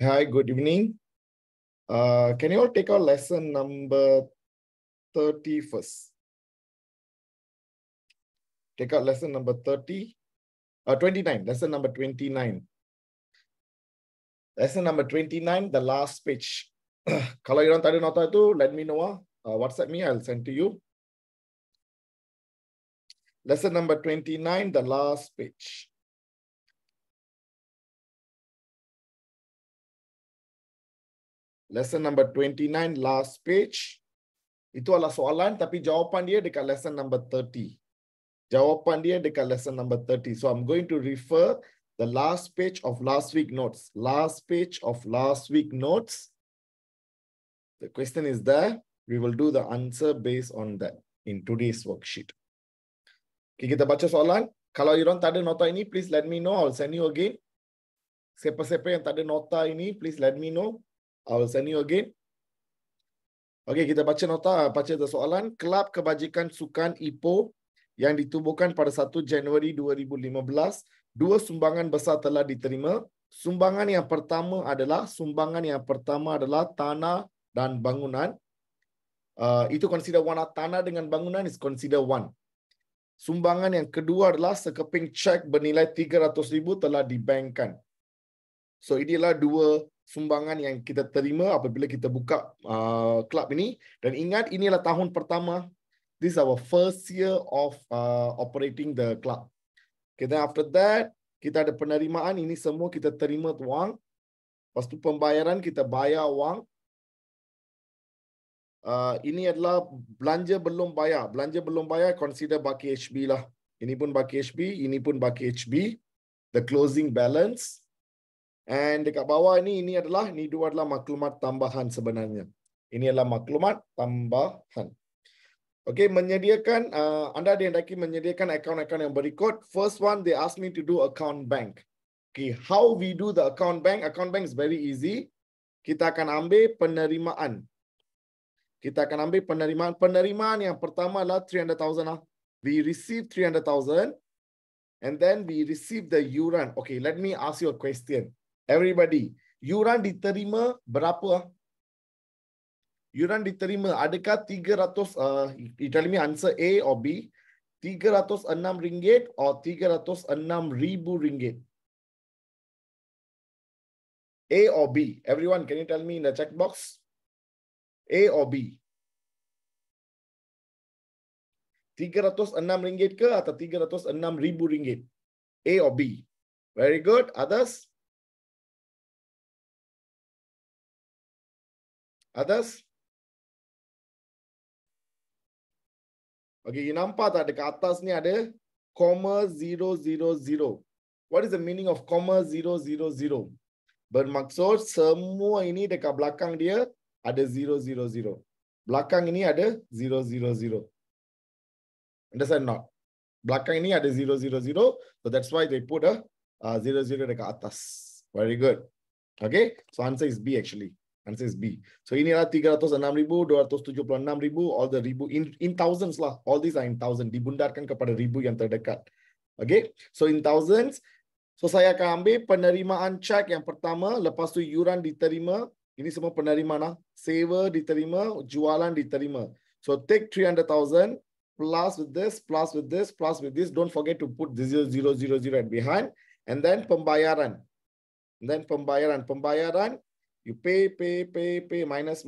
Hi, good evening. Can you all take out lesson number 30 first? Take out lesson number 29, lesson number 29. Lesson number 29, the last page. Kalau you tak ada nota itu, let me know. WhatsApp me, I'll send to you. Lesson number 29, the last page. Lesson number 29, last page. Itu adalah soalan, tapi jawapan dia dekat lesson number 30. Jawapan dia dekat lesson number 30. So I'm going to refer the last page of last week notes. Last page of last week notes. The question is there. We will do the answer based on that in today's worksheet. Okay, kita baca soalan. Kalau you tak ada nota ini, please let me know. I'll send you again. Siapa-siapa yang tak ada nota ini, please let me know. I will send you again. Okay, kita baca nota, baca soalan. Kelab Kebajikan Sukan Ipoh yang ditubuhkan pada 1 Januari 2015, dua sumbangan besar telah diterima. Sumbangan yang pertama adalah tanah dan bangunan. Itu consider one. Tanah dengan bangunan is consider one. Sumbangan yang kedua adalah sekeping cek bernilai 300,000 telah dibankkan. So inilah dua sumbangan yang kita terima apabila kita buka kelab ini. Dan ingat, inilah tahun pertama. This is our first year of operating the club. Okay, then after that, kita ada penerimaan. Ini semua kita terima wang. Lepas tu pembayaran, kita bayar wang. Ini adalah belanja belum bayar. Belanja belum bayar, consider baki HB lah. Ini pun baki HB, ini pun baki HB. The closing balance. And dekat bawah ini adalah maklumat tambahan sebenarnya. Ini adalah maklumat tambahan. Okay, menyediakan, anda dihendaki menyediakan akaun-akaun yang berikut. First one, they ask me to do account bank. Okay, how we do the account bank? Account bank is very easy. Kita akan ambil penerimaan. Penerimaan yang pertama adalah 300,000 lah. We receive 300,000 and then we receive the yuran. Okay, let me ask you a question. Everybody, yuran diterima berapa? Yuran diterima, adakah 300, you tell me answer A or B, 306 ringgit or 306,000 ringgit? A or B? Everyone, can you tell me in the chat box? A or B? 306 ringgit ke atau 306,000 ringgit? A or B? Very good. Others? Others? Okay, you nampak tak dekat atas ni ada comma 000. What is the meaning of comma 000? Bermaksud semua ini dekat belakang dia ada 000. Belakang ini ada 000. Understand not? Belakang ini ada 000. So that's why they put a 00 dekat atas. Very good. Okay, so answer is B actually. Answer is B. So inilah 306,000, 276,000, all the ribu in thousands lah. All these are in thousand. Dibundarkan kepada ribu yang terdekat. Okay, so in thousands. So saya akan ambil penerimaan cek yang pertama. Lepas tu yuran diterima. Ini semua penerimaan lah. Sewa diterima, jualan diterima. So take 300,000 plus with this, plus with this, plus with this. Don't forget to put the 000 at behind. And then pembayaran. Pembayaran, you pay, minus,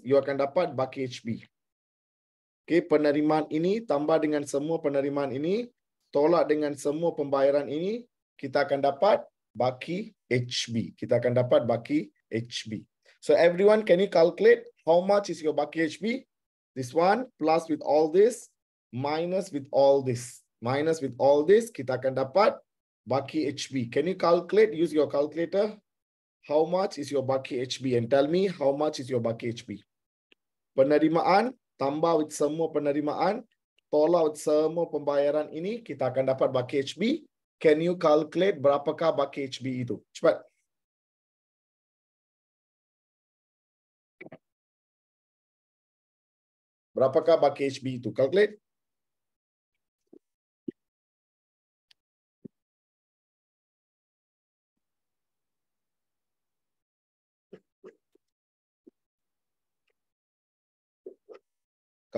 you akan dapat baki HB. Okay, penerimaan ini tambah dengan semua penerimaan ini, tolak dengan semua pembayaran ini, kita akan dapat baki HB. So everyone, can you calculate how much is your baki HB? This one plus with all this, minus with all this. Kita akan dapat baki HB. Can you calculate? Use your calculator. How much is your baki HB? And tell me how much is your baki HB. Penerimaan tambah with semua penerimaan, tolak with semua pembayaran ini, kita akan dapat baki HB. Can you calculate berapakah baki HB itu? Cepat. Berapakah baki HB itu? Calculate.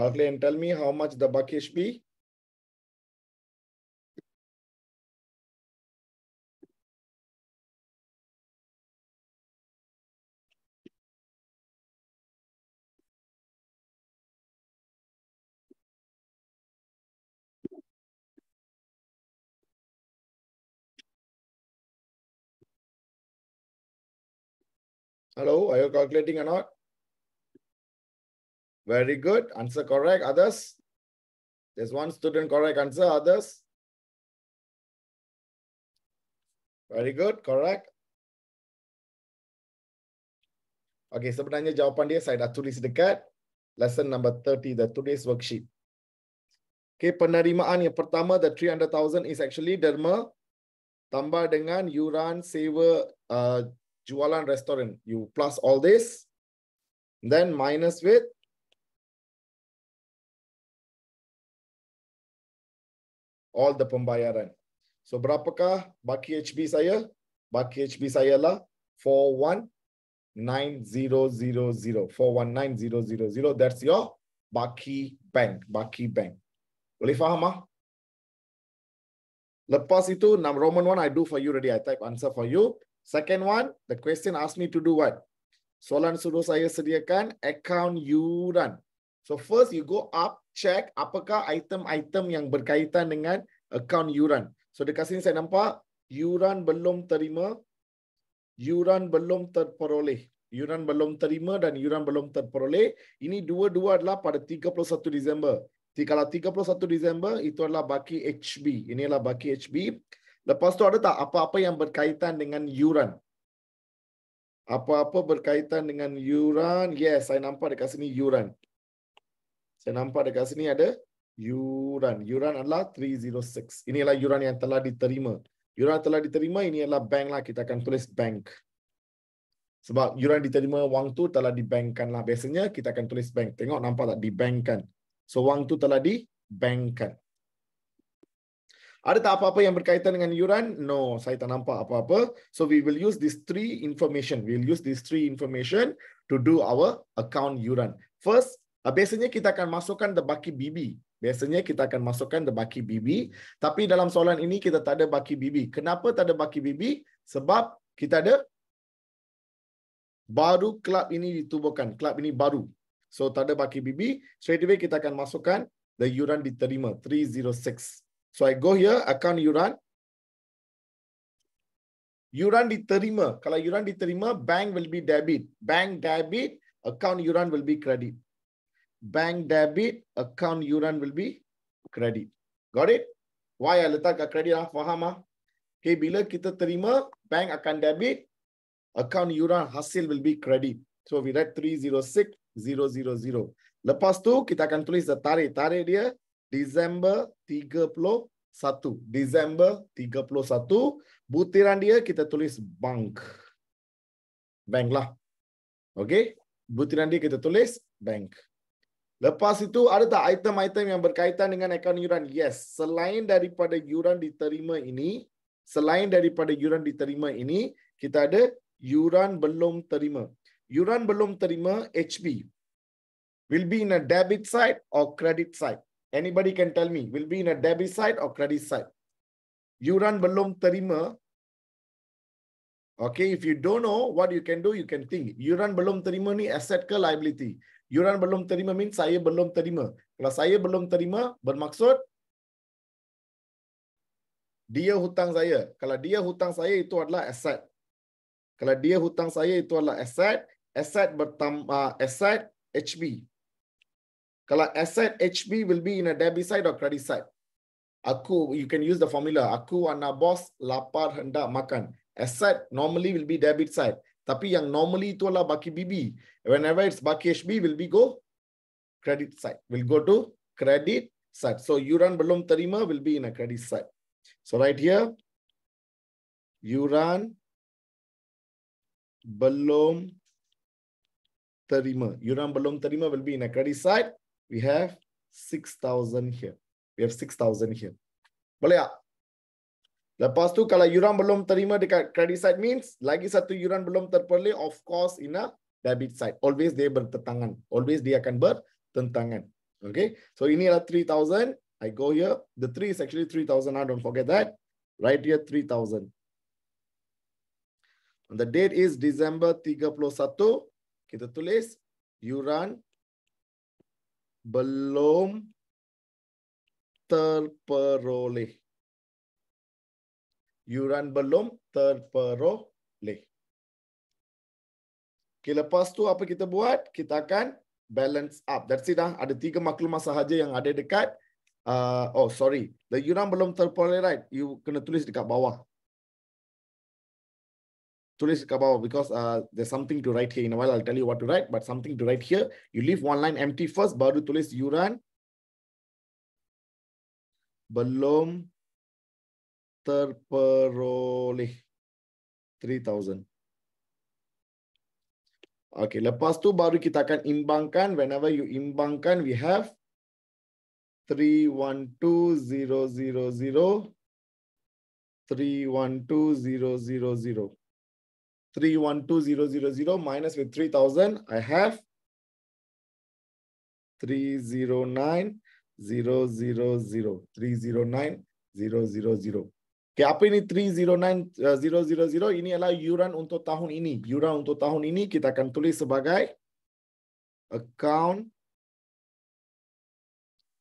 Calculate and tell me how much the Baki HB. Hello, are you calculating or not? Very good. Answer correct. Others? There's one student correct answer. Others? Very good. Correct. Okay, sebenarnya jawapan dia saya dah tulis dekat lesson number 30, the today's worksheet. Okay, penerimaan yang pertama, the 300,000 is actually derma tambah dengan yuran sewa jualan restoran. You plus all this, then minus with all the pembayaran. So berapakah baki HB saya? Baki HB saya lah 419,000. 419,000. That's your baki bank. Baki bank. Boleh faham ah? Lepas itu, Roman one I do for you already. I type answer for you. Second one, the question asked me to do what? Soalan suruh saya sediakan account yuran. So first you go up, check apakah item-item yang berkaitan dengan account yuran. So dekat sini saya nampak yuran belum terima, yuran belum terperoleh. Yuran belum terima dan yuran belum terperoleh. Ini dua-dua adalah pada 31 Disember. Kalau 31 Disember itu adalah baki HB. Ini adalah baki HB. Lepas tu ada tak apa-apa yang berkaitan dengan yuran? Apa-apa berkaitan dengan yuran? Yes, saya nampak dekat sini yuran. Saya nampak dekat sini ada yuran. Yuran adalah 306. Inilah yuran yang telah diterima. Yuran yang telah diterima ini adalah bank lah. Kita akan tulis bank. Sebab yuran diterima wang tu telah dibankkan lah. Biasanya kita akan tulis bank. Tengok nampak tak? Dibankkan. So wang tu telah dibankkan. Ada tak apa-apa yang berkaitan dengan yuran? No, saya tak nampak apa-apa. So we will use these three information. We will use these three information to do our account yuran. First, biasanya kita akan masukkan the baki BB. Biasanya kita akan masukkan the baki BB. Tapi dalam soalan ini kita tak ada baki BB. Kenapa tak ada baki BB? Sebab kita ada baru kelab ini ditubuhkan. Kelab ini baru. So tak ada baki BB. Straight away kita akan masukkan the yuran diterima. 306. So I go here, account yuran. Yuran diterima. Kalau yuran diterima, bank will be debit. Bank debit, account yuran will be credit. Bank debit, account yuran will be credit. Got it? Why I letak kat credit? Faham ah? Okay, bila kita terima, bank akan debit, account yuran hasil will be credit. So we write 306,000. Lepas tu kita akan tulis the tarikh. Tarikh dia Disember 31. Disember 31. Butiran dia kita tulis bank. Bank lah. Okay. Butiran dia kita tulis bank. Lepas itu ada tak item-item yang berkaitan dengan akaun yuran? Yes. Selain daripada yuran diterima ini, kita ada yuran belum terima. Yuran belum terima HB. Will be in a debit side or credit side? Anybody can tell me, will be in a debit side or credit side? Yuran belum terima. Okay, if you don't know what you can do, you can think. Yuran belum terima ni asset ke liability? Yuran belum terima means saya belum terima. Kalau saya belum terima, bermaksud dia hutang saya. Kalau dia hutang saya, itu adalah asset. Kalau dia hutang saya, itu adalah asset. Asset bertambah asset HB. Kalau asset HB will be in a debit side or credit side. You can use the formula. Aku anak bos lapar hendak makan. Asset normally will be debit side. Tapi yang normally itu adalah baki BB. Whenever it's baki HB will be go credit side. Will go to credit side. So yuran belum terima will be in a credit side. So right here, yuran belum terima. Yuran belum terima will be in a credit side. We have 6,000 here. We have 6,000 here. Boleh tak? Lepas tu kalau yuran belum terima dekat credit side means lagi satu yuran belum terperoleh, of course in a debit side. Always dia bertentangan. Always dia akan bertentangan. Okay, so ini adalah 3,000. I go here. The 3 is actually 3,000. Don't forget that. Right here, 3,000. And the date is December 31. Kita tulis yuran belum terperoleh. Yuran belum terperoleh. Okay, lepas tu apa kita buat? Kita akan balance up. That's it dah. Ada 3 maklumat sahaja yang ada dekat. Sorry. The yuran belum terperoleh, right? You kena tulis dekat bawah. Tulis dekat bawah because there's something to write here. In a while, I'll tell you what to write, but something to write here. You leave one line empty first, baru tulis yuran belum terperoleh 3,000. Okay, lepas tu baru kita akan imbangkan. Whenever you imbangkan, we have 312,000, 312,000. 312,000 minus with 3,000, I have 309,000. 309,000. Okay, apa ini 309,000? Ini adalah yuran untuk tahun ini. Yuran untuk tahun ini kita akan tulis sebagai akaun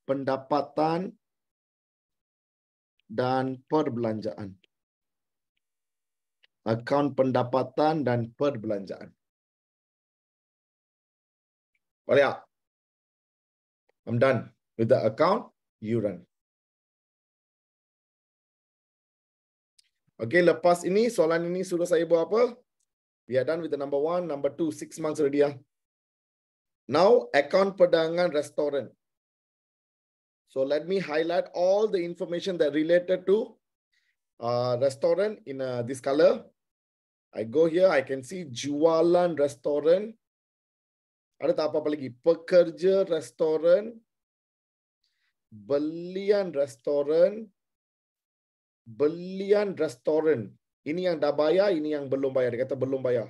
pendapatan dan perbelanjaan. Akaun pendapatan dan perbelanjaan. Boleh? I'm done with the account yuran. Okay, lepas ini, soalan ini suruh saya buat apa? We are done with the number 1, number 2, 6 months already. Now, account perdagangan restoran. So let me highlight all the information that related to restoran in this color. I go here, I can see jualan restoran. Ada tak apa-apa lagi? Pekerja restoran, belian restoran, belian restoran. Ini yang dah bayar, ini yang belum bayar. Dia kata belum bayar.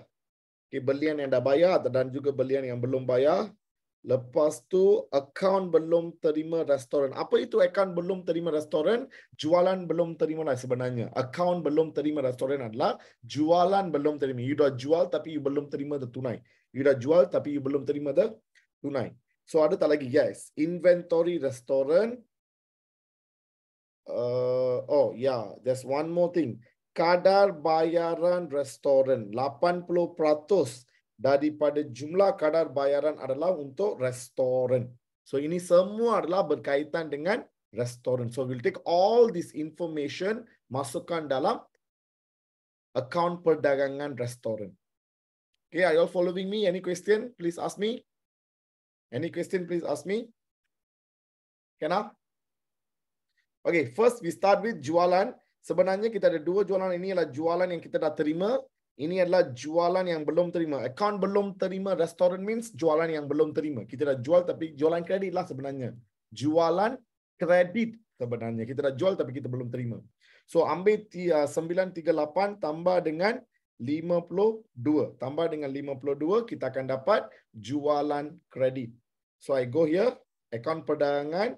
Okay, belian yang dah bayar dan juga belian yang belum bayar. Lepas tu, akaun belum terima restoran. Apa itu akaun belum terima restoran? Jualan belum terima lah sebenarnya. Akaun belum terima restoran adalah jualan belum terima. You dah jual tapi you belum terima the tunai. You dah jual tapi you belum terima the tunai. So ada tak lagi guys? Inventory restoran. There's one more thing. Kadar bayaran restoran. 80% daripada jumlah kadar bayaran adalah untuk restoran. So ini semua adalah berkaitan dengan restoran. So we'll take all this information, masukkan dalam akaun perdagangan restoran. Okay, are you all following me? Any question? Please ask me. Any question? Please ask me. Can I? Okay, first we start with jualan. Sebenarnya kita ada 2 jualan. Ini adalah jualan yang kita dah terima. Ini adalah jualan yang belum terima. Account belum terima restoran means jualan yang belum terima. Kita dah jual tapi jualan kredit lah sebenarnya. Jualan kredit sebenarnya. Kita dah jual tapi kita belum terima. So ambil 938 tambah dengan 52. Tambah dengan 52 kita akan dapat jualan kredit. So I go here, account perdagangan.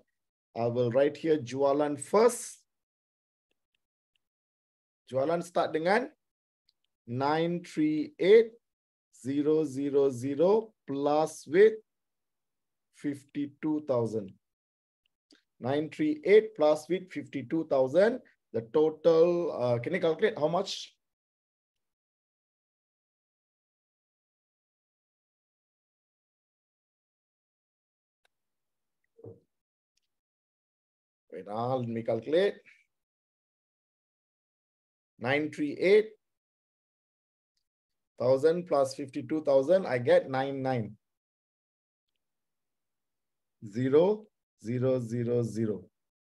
I will write here jualan first. Jualan start dengan 938,000 plus with 52,000. 938 plus with 52,000. The total, can you calculate how much? Wait, let me calculate. 938,000 plus 52,000, I get 99,000.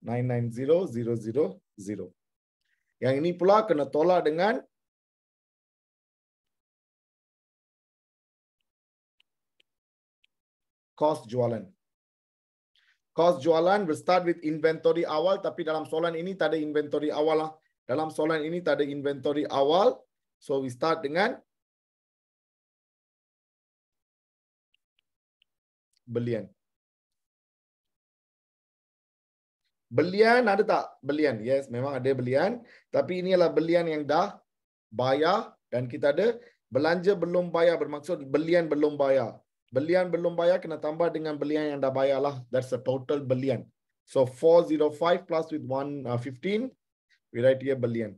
990,000. Yang ini pula kena tolak dengan cost jualan. Cost jualan will start with inventory awal, tapi dalam soalan ini tak ada inventory awal lah. Dalam soalan ini tak ada inventory awal. So we start dengan belian. Belian ada tak? Belian. Yes, memang ada belian. Tapi ini adalah belian yang dah bayar. Dan kita ada belanja belum bayar. Bermaksud belian belum bayar. Belian belum bayar kena tambah dengan belian yang dah bayar lah. That's the total belian. So 405 plus with 115. We write here belian.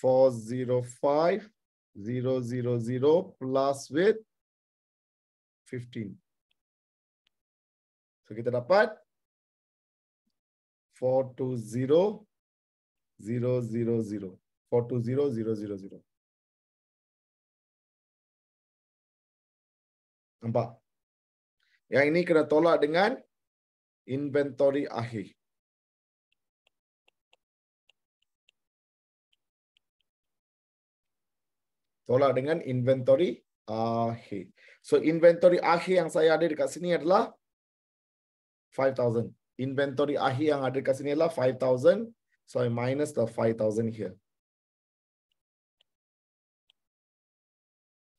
405,000 plus with 15. So kita dapat 420,000. 420,000. Nampak? Yang ini kena tolak dengan inventory akhir. Tolak dengan inventory akhir. So inventory akhir yang saya ada dekat sini adalah 5,000. Inventory akhir yang ada dekat sini adalah 5,000. So I minus the 5,000 here.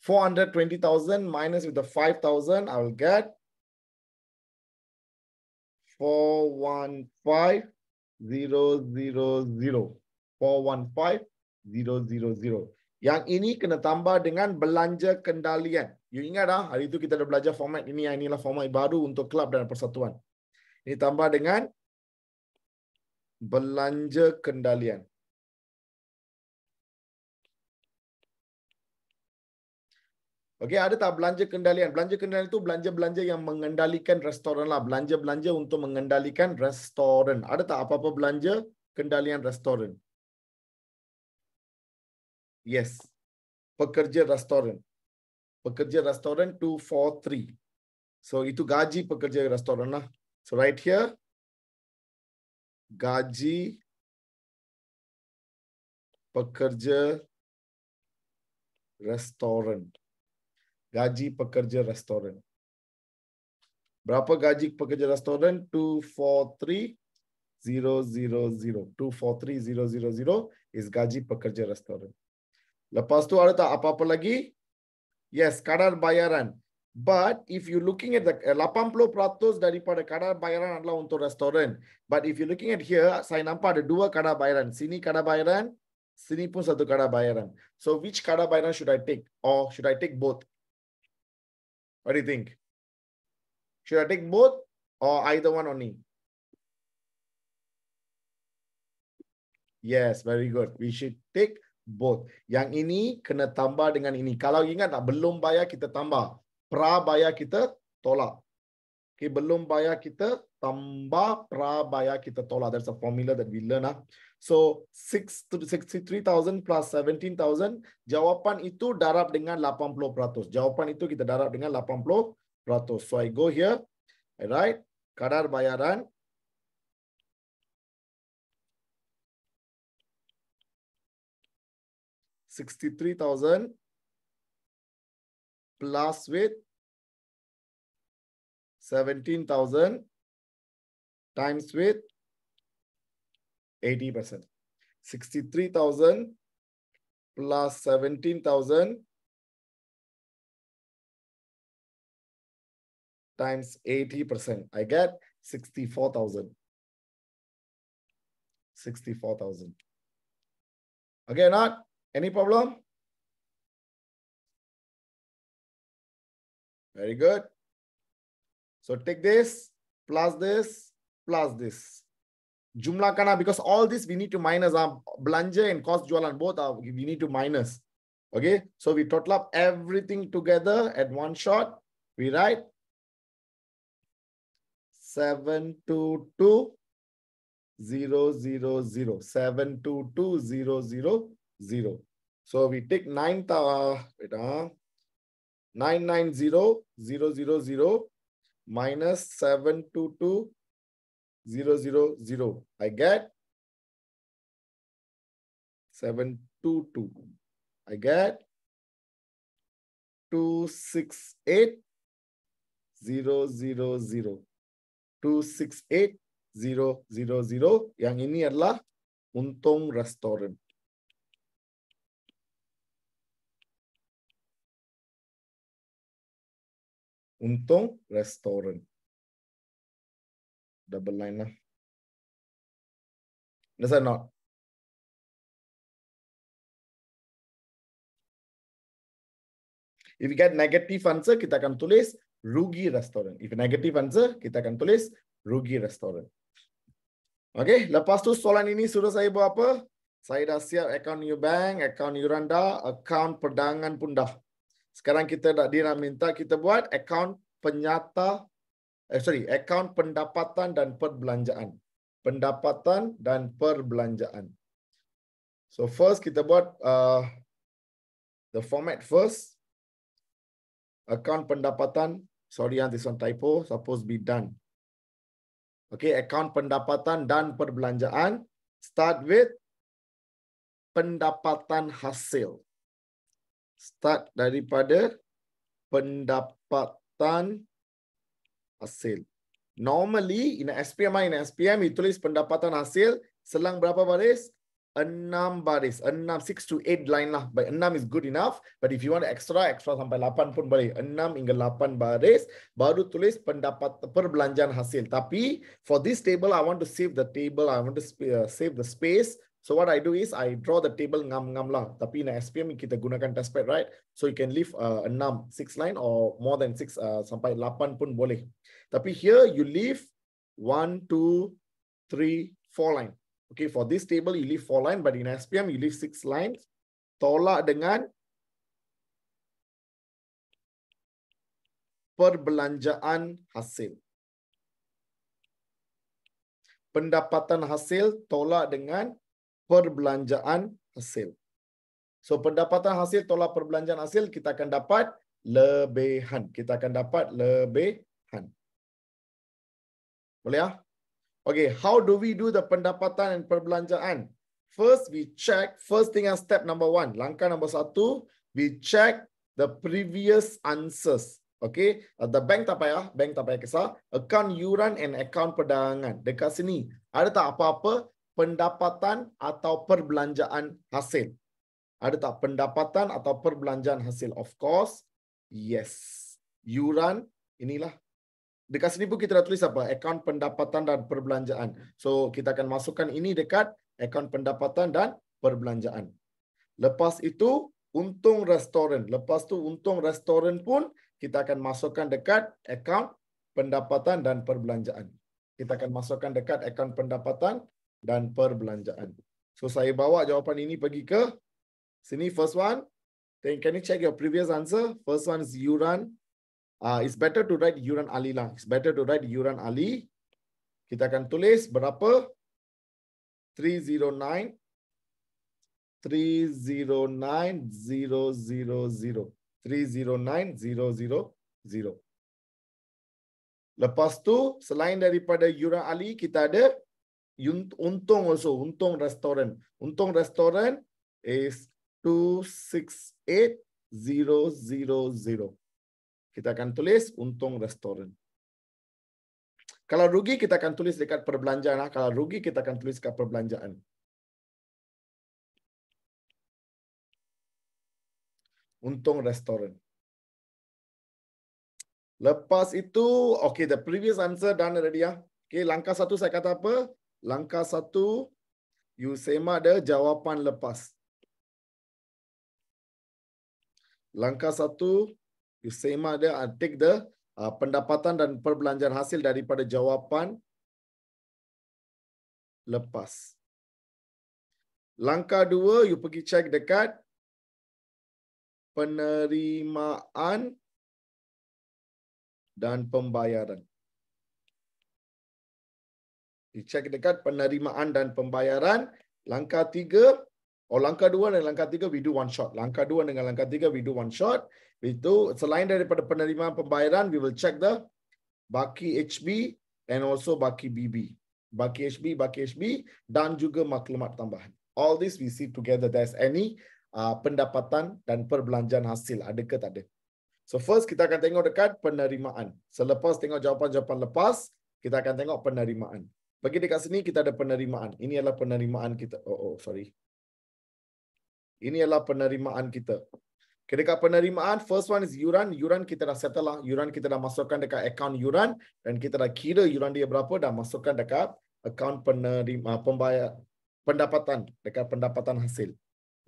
420,000 minus with the 5,000, I will get 415,000. 415,000. Yang ini kena tambah dengan belanja kendalian. You ingat hari itu kita dah belajar format ini. Yang inilah format baru untuk kelab dan persatuan. Ini tambah dengan belanja kendalian. Okey, ada tak belanja kendalian? Belanja kendalian itu belanja-belanja yang mengendalikan restoran lah. Belanja-belanja untuk mengendalikan restoran. Ada tak apa-apa belanja kendalian restoran? Yes. Pekerja restoran. Pekerja restoran 243. So itu gaji pekerja restoran lah. So right here, gaji pekerja restoran. Gaji pekerja restoran. Berapa gaji pekerja restoran? 243,000. 243,000 is gaji pekerja restoran. Lepas tu ada tak apa-apa lagi? Yes, kadar bayaran. But if you looking at the 80% daripada kadar bayaran adalah untuk restoran. But if you looking at here, saya nampak ada dua kadar bayaran. Sini kadar bayaran, sini pun satu kadar bayaran. So which kadar bayaran should I take? Or should I take both? What do you think? Should I take both or either one only? Yes, very good. We should take both. Yang ini kena tambah dengan ini. Kalau ingat tak, belum bayar kita tambah. Pra bayar kita tolak. Okay, belum bayar kita tambah, pra bayar kita tolak. That's a formula that we learn. So 63,000 plus 17,000. Jawapan itu darab dengan 80%. Jawapan itu kita darab dengan 80%. So I go here. Alright. Kadar bayaran. $63,000 plus with 17,000 times with 80%. 63,000 plus 17,000 times 80%. I get 64,000. 64,000. Okay, not? Any problem? Very good. So take this, plus this, plus this. Jumlahkan because all this we need to minus. Belanja and cost jualan both we need to minus. Okay, so we total up everything together at one shot. We write 722,000. 722,000. So we take 990,000 minus 722,000. I get 722. I get 268,000. 268,000. Yang ini adalah untung restoran. Untung restoran. double line lah. Understand not? If you get negative answer, kita akan tulis rugi restoran. If negative answer, kita akan tulis rugi restoran. Okay, lepas tu soalan ini suruh saya buat apa? Saya dah siap akaun new bank, akaun yuran dah, akaun perdagangan pun dah. Sekarang dia nak minta kita buat akaun akaun pendapatan dan perbelanjaan. Pendapatan dan perbelanjaan. So first kita buat the format first. Akaun pendapatan, sorry, this one typo, supposed to be done. Okay, akaun pendapatan dan perbelanjaan. Start with pendapatan hasil. Start daripada pendapatan hasil. Normally, in SPM, you tulis pendapatan hasil, selang berapa baris? 6 baris. 6 to 8 line lah. But 6 is good enough. But if you want extra sampai 8 pun boleh. 6 hingga 8 baris. Baru tulis perbelanjaan hasil. Tapi, for this table, I want to save the table. I want to save the space. So what I do is, I draw the table ngam-ngam lah. Tapi in SPM, kita gunakan testpad, right? So you can leave 6 line or more than 6 sampai 8 pun boleh. Tapi here, you leave 1, 2, 3, 4 line. Okay, for this table, you leave 4 line, but in SPM, you leave 6 lines. Tolak dengan perbelanjaan hasil. Pendapatan hasil tolak dengan perbelanjaan hasil. So, pendapatan hasil tolak perbelanjaan hasil, kita akan dapat lebihan. Kita akan dapat lebihan. Boleh ya? Okay, how do we do the pendapatan and perbelanjaan? First, we check, first thing as step number 1. Langkah nombor 1, we check the previous answers. Okay, the bank tak payah kisah. Akaun yuran and akaun perdagangan. Dekat sini, ada tak apa-apa pendapatan atau perbelanjaan hasil? Ada tak pendapatan atau perbelanjaan hasil? Of course, yes. Yuran, inilah. Dekat sini pun kita dah tulis apa? Akaun pendapatan dan perbelanjaan. So, kita akan masukkan ini dekat akaun pendapatan dan perbelanjaan. Lepas itu, untung restoran. Lepas tu, untung restoran pun kita akan masukkan dekat akaun pendapatan dan perbelanjaan. Kita akan masukkan dekat akaun pendapatan dan perbelanjaan. So, saya bawa jawapan ini pergi ke sini. First one. Then, can you check your previous answer? First one is yuran. It's better to write yuran ali lah. It's better to write yuran ali. Kita akan tulis berapa? 309. 309,000. 309,000. Lepas tu, selain daripada yuran ali, kita ada untung also. Untung restoran. Untung restoran is 268,000. Kita akan tulis untung restoran. Kalau rugi, kita akan tulis dekat perbelanjaan. Kalau rugi, kita akan tulis dekat perbelanjaan. Untung restoran. Lepas itu, okay, the previous answer done already ya. Okay, langkah 1 saya kata apa? Langkah 1, you semak the jawapan lepas. Langkah 1, you semak dia, take the pendapatan dan perbelanjaan hasil daripada jawapan lepas. Langkah 2, you pergi check dekat penerimaan dan pembayaran. You check dekat penerimaan dan pembayaran. Langkah 3, langkah 2 dan langkah 3 we do one shot. Langkah 2 dengan langkah 3 we do one shot. Itu selain daripada penerimaan pembayaran, we will check the baki HB and also baki BB. Baki HB dan juga maklumat tambahan. All this we see together. There's any pendapatan dan perbelanjaan hasil. Ada ke tak ada? So first kita akan tengok dekat penerimaan. Selepas tengok jawapan-jawapan lepas, kita akan tengok penerimaan. Bagi dekat sini kita ada penerimaan. Ini adalah penerimaan kita. Sorry. Ini adalah penerimaan kita. Dekat penerimaan, first one is yuran. Yuran kita dah settle lah. Yuran kita dah masukkan dekat akaun yuran dan kita dah kira yuran dia berapa, dah masukkan dekat akaun penerima pembayar pendapatan, dekat pendapatan hasil.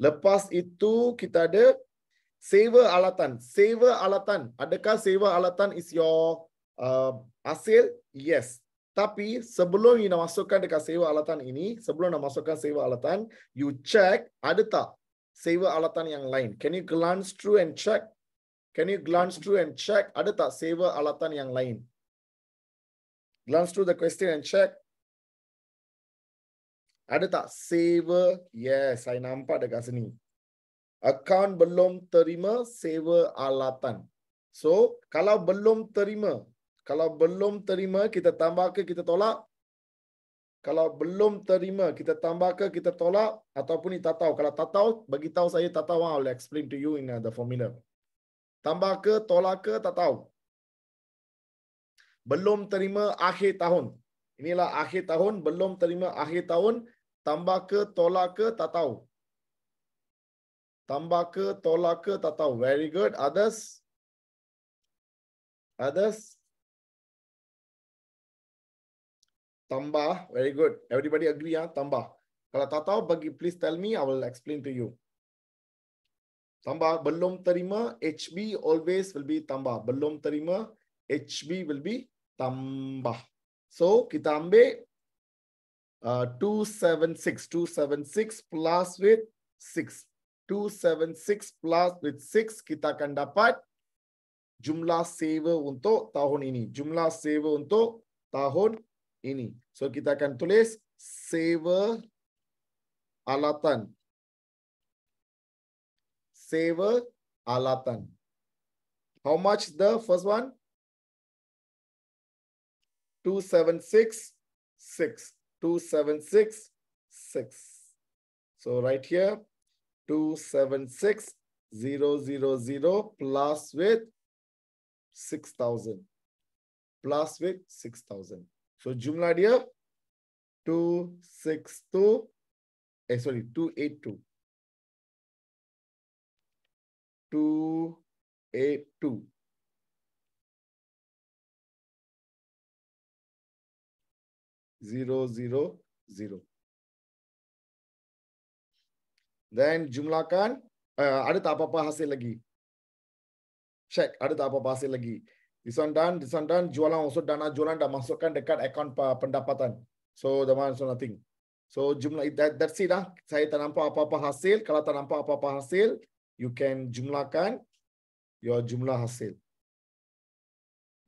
Lepas itu kita ada sewa alatan. Sewa alatan. Adakah sewa alatan is your hasil? Yes. Tapi sebelum you nak masukkan dekat sewa alatan ini, sebelum nak masukkan sewa alatan, you check ada tak sewa alatan yang lain. Can you glance through and check? Can you glance through and check ada tak sewa alatan yang lain? Glance through the question and check. Ada tak sewa? Yes, saya nampak dekat sini. Akaun belum terima sewa alatan. So, kalau belum terima, kita tambah ke kita tolak? Kalau belum terima, kita tambah ke kita tolak? Ataupun ni tak tahu. Kalau tak tahu, bagi tahu saya tak tahu. I'll explain to you in the formula. Tambah ke, tolak ke, tak tahu. Belum terima akhir tahun. Inilah akhir tahun, belum terima akhir tahun. Tambah ke, tolak ke, tak tahu. Tambah ke, tolak ke, tak tahu. Very good. Others? Others? Tambah. Very good. Everybody agree, ya? Tambah. Kalau tak tahu, please tell me. I will explain to you. Tambah. Belum terima, HB always will be tambah. Belum terima, HB will be tambah. So, kita ambil 276. 276 plus with 6. 276 plus with 6, kita akan dapat jumlah sewa untuk tahun ini. Jumlah sewa untuk tahun ini. So, kita akan tulis sewa alatan. Sewa alatan. How much the first one? 276, 6. 276, 6. So, right here, 276,000 plus with 6,000. Plus with 6,000. So, jumlah dia 282. 282. 282. Zero. Then jumlahkan. Ada tak apa-apa hasil lagi? Check. Ada tak apa-apa hasil lagi? This one done. Jualan also dana jualan dah masukkan dekat akaun pendapatan. So, the one so nothing. So, jumlah that's it lah. Saya tak nampak apa-apa hasil. Kalau tak nampak apa-apa hasil, you can jumlahkan your jumlah hasil.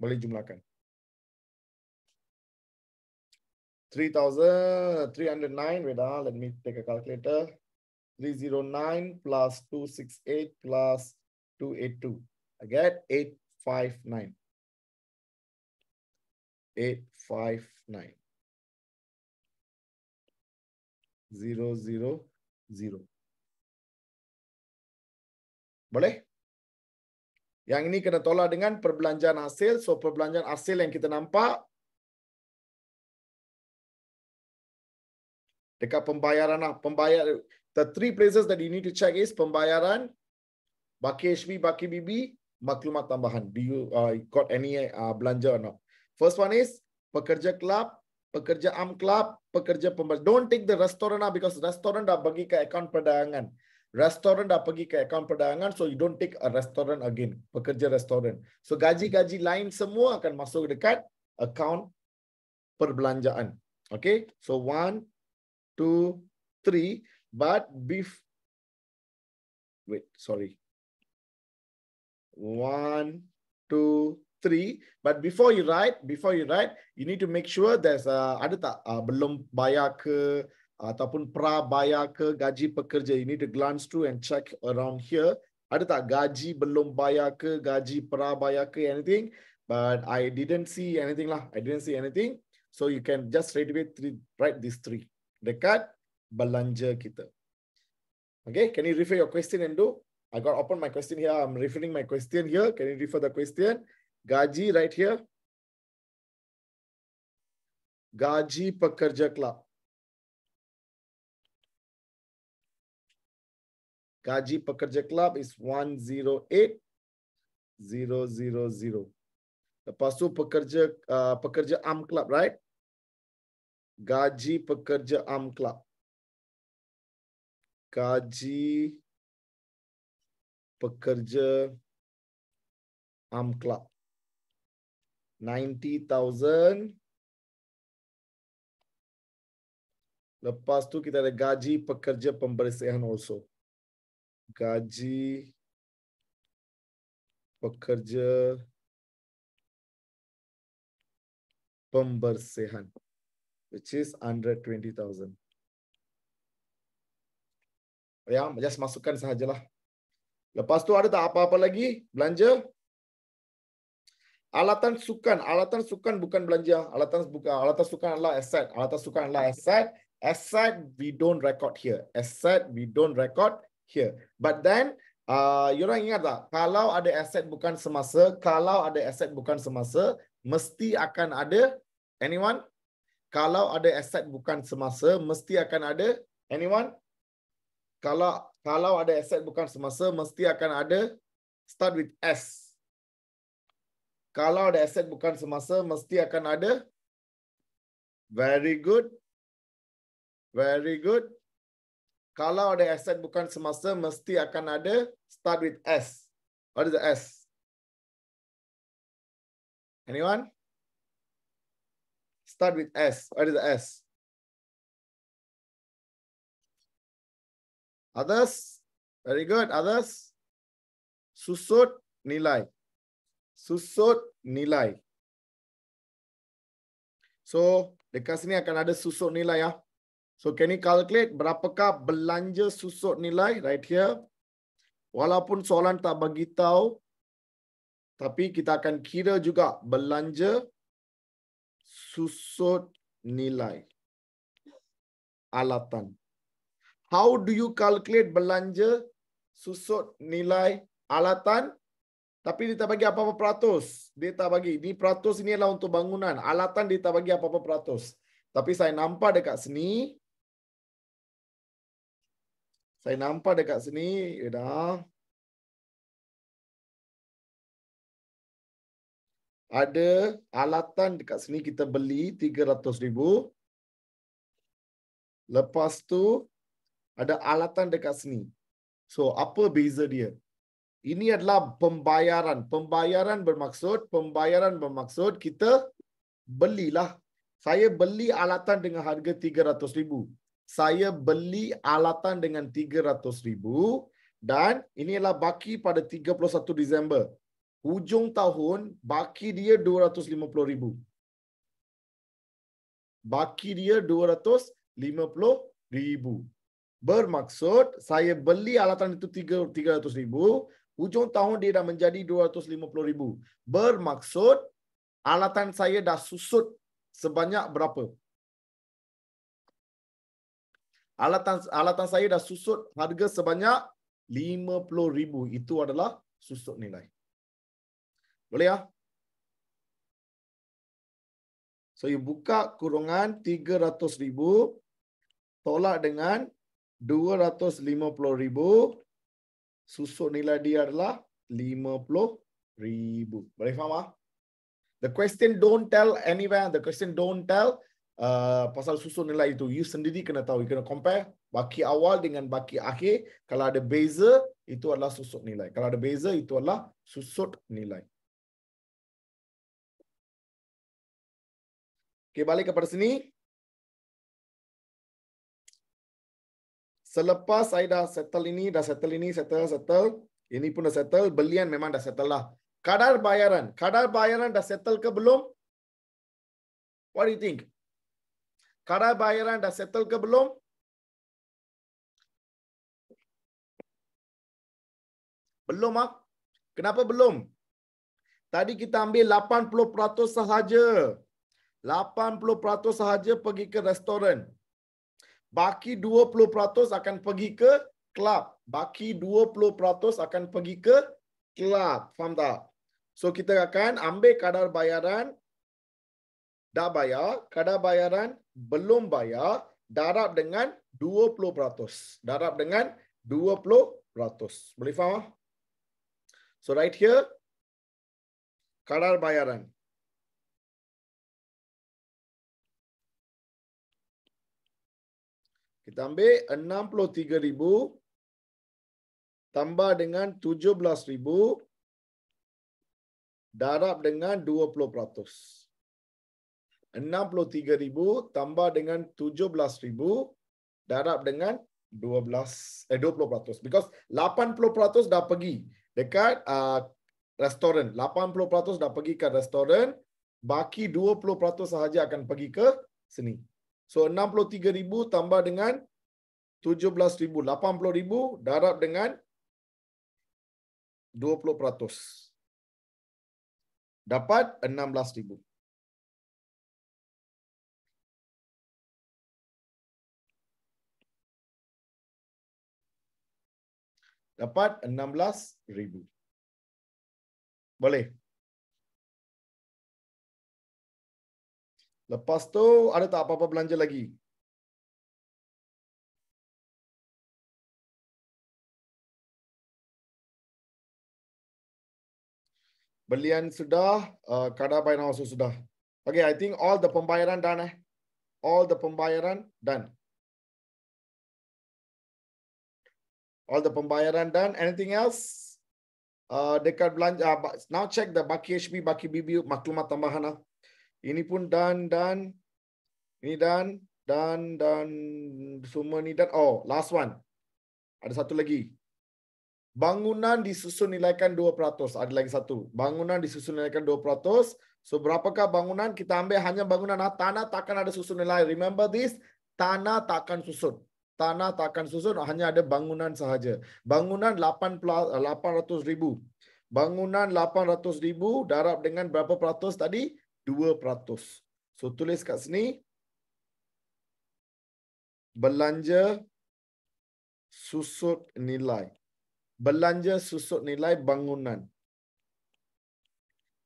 Boleh jumlahkan. 3,309. Wait, let me take a calculator. 309 plus 268 plus 282. I get 859. 859. 000. Boleh? Yang ini kena tolak dengan perbelanjaan hasil. So, perbelanjaan hasil yang kita nampak dekat pembayaran lah. The three places that you need to check is pembayaran, baki HB, baki BB, maklumat tambahan. Do you got any belanja or not? First one is pekerja kelab, pekerja am kelab, pekerja pembayaran. Don't take the restaurant lah because restaurant dah bagi ke akaun perdagangan. Restoran dah pergi ke akaun perdagangan, so you don't take a restaurant again. Pekerja restoran. So gaji-gaji lain semua akan masuk dekat akaun perbelanjaan. Okay, so 1, 2, 3, but wait, sorry. 1, 2, 3. But before you write, you need to make sure there's ada tak belum bayar ke ataupun pra bayar ke gaji pekerja. You need to glance through and check around here. Ada tak gaji belum bayar ke, gaji pra bayar ke, anything? But I didn't see anything lah. So you can just straight away write these 3 dekat belanja kita. Okay, can you refer your question and do? I got open my question here. I'm referring my question here. Can you refer the question? Gaji right here. Gaji pekerja kelab. Gaji pekerja kelab is 108,000. Lepas tu pekerja am kelab, right? Gaji pekerja am kelab. Gaji pekerja am kelab 90,000. Lepas tu kita ada gaji pekerja pembersihan also. Gaji pekerja pembersihan, which is 120,000. Ya, just masukkan sahajalah. Lepas tu ada tak apa-apa lagi? Belanja? Alatan sukan. Alatan sukan bukan belanja. Alatan sukan adalah aset. Alatan sukan adalah aset. Asset we don't record here. Asset we don't record here. But then, you orang ingat tak? Kalau ada aset bukan semasa, mesti akan ada anyone? Kalau ada aset bukan semasa, mesti akan ada anyone? Kalau ada aset bukan semasa, mesti akan ada start with S. Kalau ada aset bukan semasa, mesti akan ada. Very good. Very good. Kalau ada aset bukan semasa, mesti akan ada start with S. What is the S? Anyone? Start with S. What is the S? Others? Very good. Others? Susut nilai. Susut nilai. So, dekat sini akan ada susut nilai ya. So, can you calculate berapakah belanja susut nilai right here? Walaupun soalan tak bagi tahu, tapi kita akan kira juga belanja susut nilai alatan. How do you calculate belanja susut nilai alatan? Tapi dia tak bagi apa-apa peratus. Dia tak bagi. Ini peratus ini adalah untuk bangunan. Alatan dia tak bagi apa-apa peratus. Tapi saya nampak dekat sini. Ada alatan dekat sini kita beli 300,000. Lepas tu ada alatan dekat sini. So, apa beza dia? Ini adalah pembayaran. Pembayaran bermaksud kita belilah. Saya beli alatan dengan harga 300,000. Saya beli alatan dengan 300,000 dan ini adalah baki pada 31 Disember. Hujung tahun baki dia 250,000. Baki dia 250,000. Bermaksud saya beli alatan itu 300,000, hujung tahun dia dah menjadi 250,000. Bermaksud alatan saya dah susut sebanyak berapa? Alatan saya dah susut harga sebanyak 50,000. Itu adalah susut nilai. Boleh ya? So, you buka kurungan 300,000 tolak dengan 250,000. Susut nilai dia adalah 50,000. Boleh faham ah? The question don't tell anywhere. The question don't tell pasal susut nilai itu. You sendiri kena tahu. You kena compare baki awal dengan baki akhir. Kalau ada beza, itu adalah susut nilai. Kalau ada beza, itu adalah susut nilai. Okay, balik kepada sini. Selepas saya dah settle ini, settle. Ini pun dah settle. Belian memang dah settle lah. Kadar bayaran. Kadar bayaran dah settle ke belum? What do you think? Kadar bayaran dah settle ke belum? Belum ah? Kenapa belum? Tadi kita ambil 80% sahaja. 80% sahaja pergi ke restoran. Baki 20% akan pergi ke kelab. Baki 20% akan pergi ke kelab. Faham tak? So, kita akan ambil kadar bayaran. Dah bayar. Kadar bayaran belum bayar. Darab dengan 20%. Darab dengan 20%. Boleh faham? So right here, kadar bayaran. Kita ambil 63,000 tambah dengan 17,000 darab dengan 20%. 63,000 tambah dengan 17,000 darab dengan 20%. Because 80% dah pergi dekat restoran. 80% dah pergi ke restoran. Baki 20% sahaja akan pergi ke sini. So 63,000 tambah dengan 17,000. 80,000 darab dengan 20%. Dapat 16,000. Dapat 16,000. Boleh. Lepas tu ada tak apa-apa belanja lagi? Belian sudah, kadar bayaran also sudah. Okay, I think all the pembayaran done. All the pembayaran done. All the pembayaran done. Anything else? Dekat belanja. Now check the baki HB, baki BB, maklumat tambahan. Ini pun done. Ini done. Semua ni done. Oh, last one. Ada satu lagi. Bangunan disusun nilaikan 2%. Ada lagi satu. Bangunan disusun nilaikan 2%. So, berapakah bangunan? Kita ambil hanya bangunan. Tanah takkan ada susun nilai. Remember this. Tanah takkan susun. Tanah takkan susun. Hanya ada bangunan sahaja. Bangunan 800,000. Bangunan 800,000 darab dengan berapa peratus tadi? 2%. So, tulis kat sini. Belanja susut nilai. Belanja susut nilai bangunan.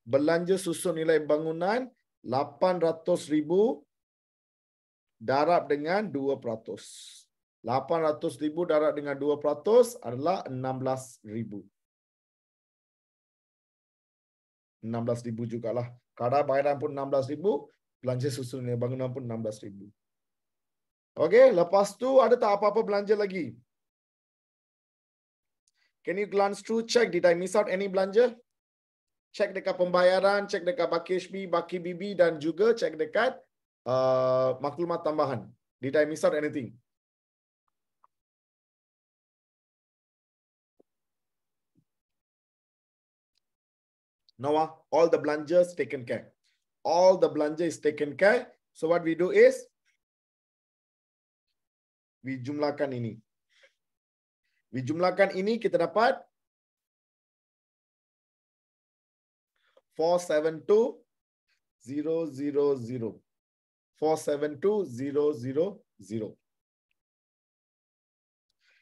Belanja susut nilai bangunan 800,000 darab dengan 2%. 800,000 darab dengan 2% adalah 16,000. 16,000 jugalah. Kadar bayaran pun 16,000. Belanja susun nilai bangunan pun 16,000. Okey, lepas tu ada tak apa-apa belanja lagi? Can you glance through, check, did I miss out any belanja? Check dekat pembayaran, check dekat baki HB, baki BB dan juga check dekat maklumat tambahan. Did I miss out anything? No, all the belanjas taken care. All the belanja is taken care. So what we do is, we jumlahkan ini. We jumlahkan ini, kita dapat 472,000. 472,000.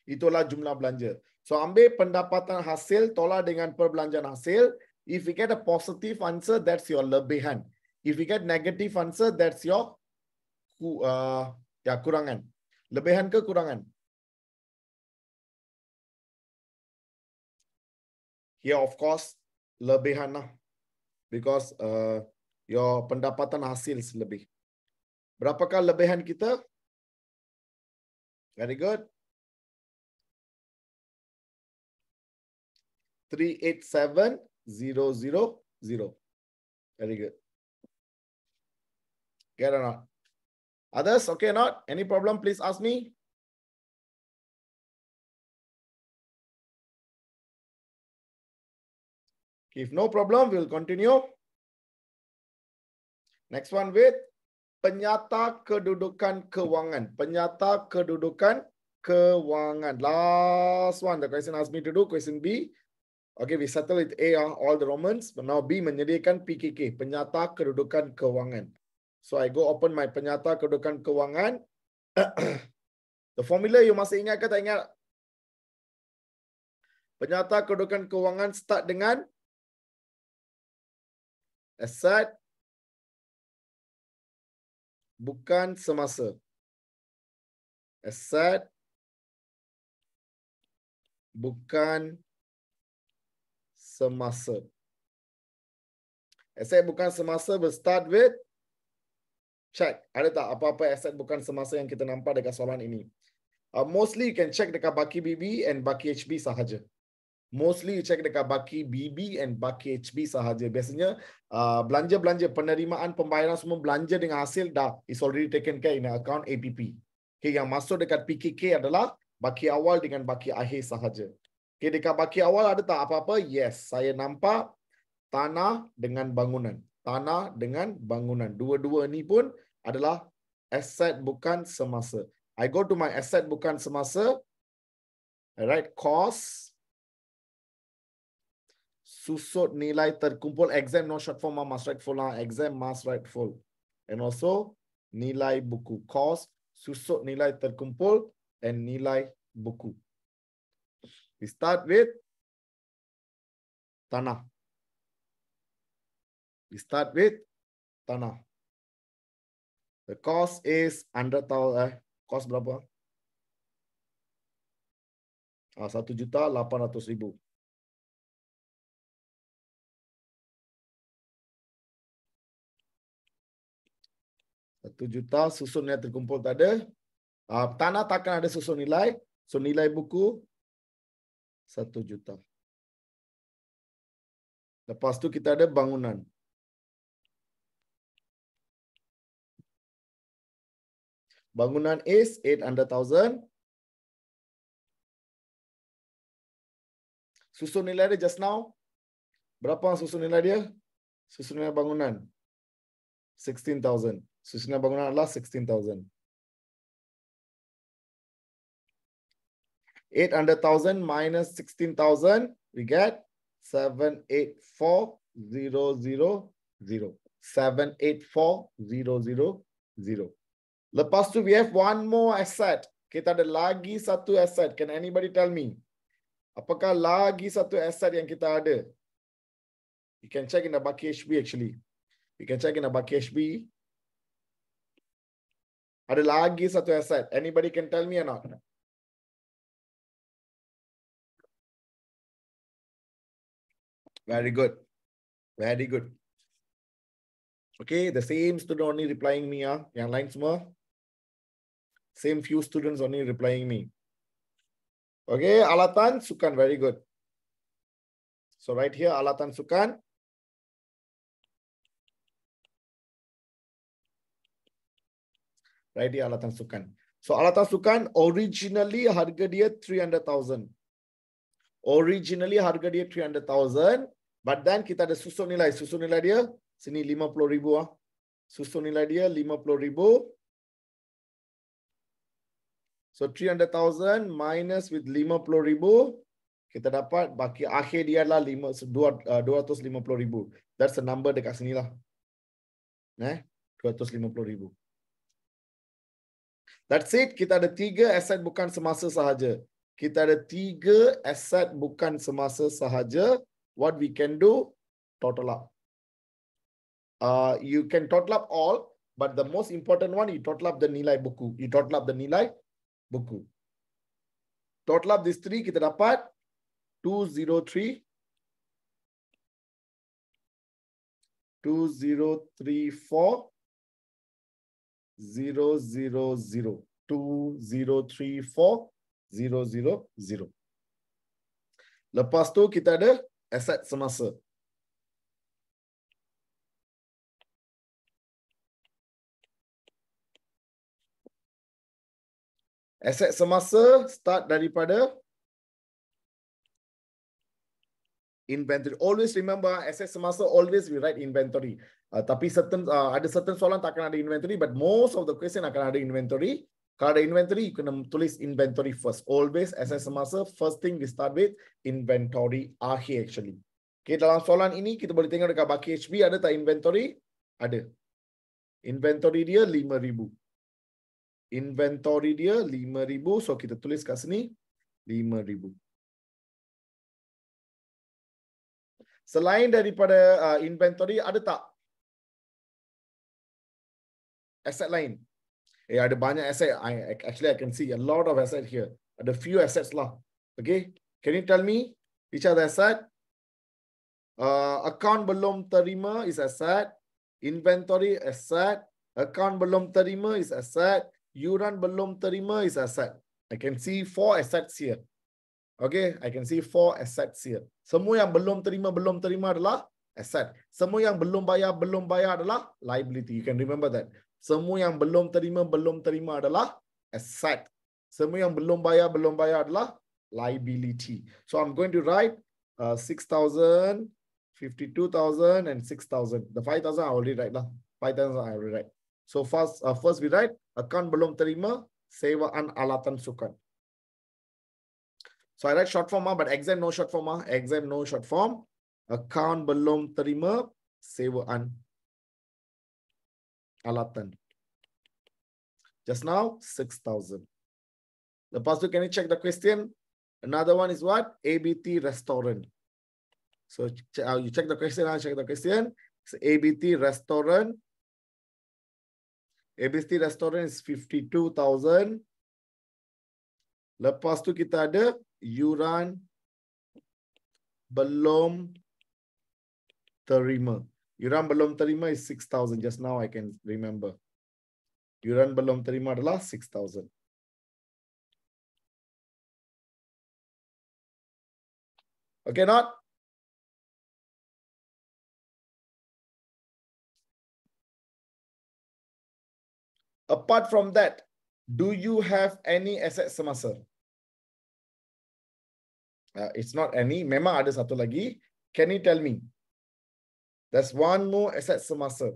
Itulah jumlah belanja. So ambil pendapatan hasil tolak dengan perbelanjaan hasil. If you get a positive answer, that's your lebihan. If you get negative answer, that's your kurangan. Lebihan ke kurangan? Here of course lebihan lah. Because your pendapatan hasil lebih. Berapakah lebihan kita? Very good. 387,000. Very good. Get or not? Others, okay or not? Any problem, please ask me. If no problem, we'll continue. Next one with penyata kedudukan kewangan. Penyata kedudukan kewangan. Last one, the question asked me to do, question B. Okay, we settle it A, all the Romans. But now B menyediakan PKK, penyata kedudukan kewangan. So I go open my penyata kedudukan kewangan. The formula you masih ingat ke tak ingat? Penyata kedudukan kewangan start dengan aset bukan semasa. Aset bukan semasa. Aset bukan semasa start with check. Ada tak apa-apa aset bukan semasa yang kita nampak dekat soalan ini? Mostly you can check dekat baki BB and baki HB sahaja. Mostly you check dekat baki BB and baki HB sahaja. Biasanya belanja-belanja penerimaan pembayaran semua belanja dengan hasil dah is already taken care in account APP. Okay, yang masuk dekat PKK adalah baki awal dengan baki akhir sahaja. Okay, dekat baki awal ada tak apa-apa? Yes, saya nampak tanah dengan bangunan. Tanah dengan bangunan. Dua-dua ni pun adalah aset bukan semasa. I go to my asset bukan semasa. Alright, cost. Susut nilai terkumpul. Exam no short form must write full. Exam must write full. And also nilai buku. Cost, susut nilai terkumpul and nilai buku. We start with tanah. We start with tanah. The cost is 100,000. Cost berapa? 1,800,000. Rp1 susun nilai terkumpul tak ada. Tanah takkan ada susun nilai. So nilai buku 1 juta. Lepas tu kita ada bangunan. Bangunan is 800,000. Susun nilai dia just now. Berapa susun nilai dia? Susun nilai bangunan 16,000. Susun nilai bangunan adalah 16,000. 800,000 minus 16,000, we get 784,000. 784,000. Lepas tu we have one more asset. Kita ada lagi satu asset. Can anybody tell me? Apakah lagi satu asset yang kita ada? You can check in the baki HB actually. You can check in the baki HB. Ada lagi satu asset. Anybody can tell me or not? Very good. Very good. Okay, the same student only replying me. Yang lain semua. Same few students only replying me. Okay, alatan sukan. Very good. So right here, alatan sukan. Right here, alatan sukan. So alatan sukan originally harga dia 300,000. Originally harga dia 300,000. But then kita ada susun nilai. Susun nilai dia sini 50,000. Susun nilai dia 50,000. So 300,000 minus with 50,000. Kita dapat baki akhir dia adalah 250,000. That's the number dekat sini lah. 250,000. That's it. Kita ada 3 aset bukan semasa sahaja. Kita ada 3 aset bukan semasa sahaja. What we can do? Total up. You can total up all, but the most important one, you total up the nilai buku. You total up the nilai buku. Total up these 3, kita dapat 203. 2034 000. 2034 000. Lepas tu kita ada aset semasa. Aset semasa start daripada inventory. Always remember, aset semasa always we write inventory. Tapi ada certain soalan tak akan ada inventory, but most of the question akan ada inventory. Kalau ada inventory, you kena tulis inventory first. Always aset semasa, first thing we start with inventory akhir actually. Okay, dalam soalan ini kita boleh tengok dekat baki HB ada tak inventory? Ada. Inventory dia 5,000. Inventory dia 5,000. So kita tulis kat sini 5,000. Selain daripada inventory, ada tak aset lain? Ada banyak aset. Actually, I can see a lot of asset here. Ada few assets lah. Okay. Can you tell me which are the asset? Account belum terima is asset. Inventory asset. Account belum terima is asset. Yuran belum terima is asset. I can see 4 assets here. Okay, I can see 4 assets here. Semua yang belum terima adalah asset. Semua yang belum bayar adalah liability. You can remember that. Semua yang belum terima adalah asset. Semua yang belum bayar adalah liability. So I'm going to write 6,000, 52,000 and 6,000. The 5,000 I already write lah. 5,000 I already write. So first we write account belum terima, sewaan alatan sukan. So I write short form, but exam no short form. Exam no short form. Account belum terima, sewaan alatan. Just now 6,000. Lepas tu, can you check the question? Another one is what? ABT restaurant. So you check the question. I'll check the question. So ABT restaurant. ABT restaurant is 52,000. Lepas tu kita ada yuran belum terima. Yuran belum terima is 6,000. Just now I can remember. Yuran belum terima adalah 6,000. Okay, not? Apart from that, do you have any asset semasa? It's not any. Memang ada satu lagi. Can you tell me? There's one more asset semasa.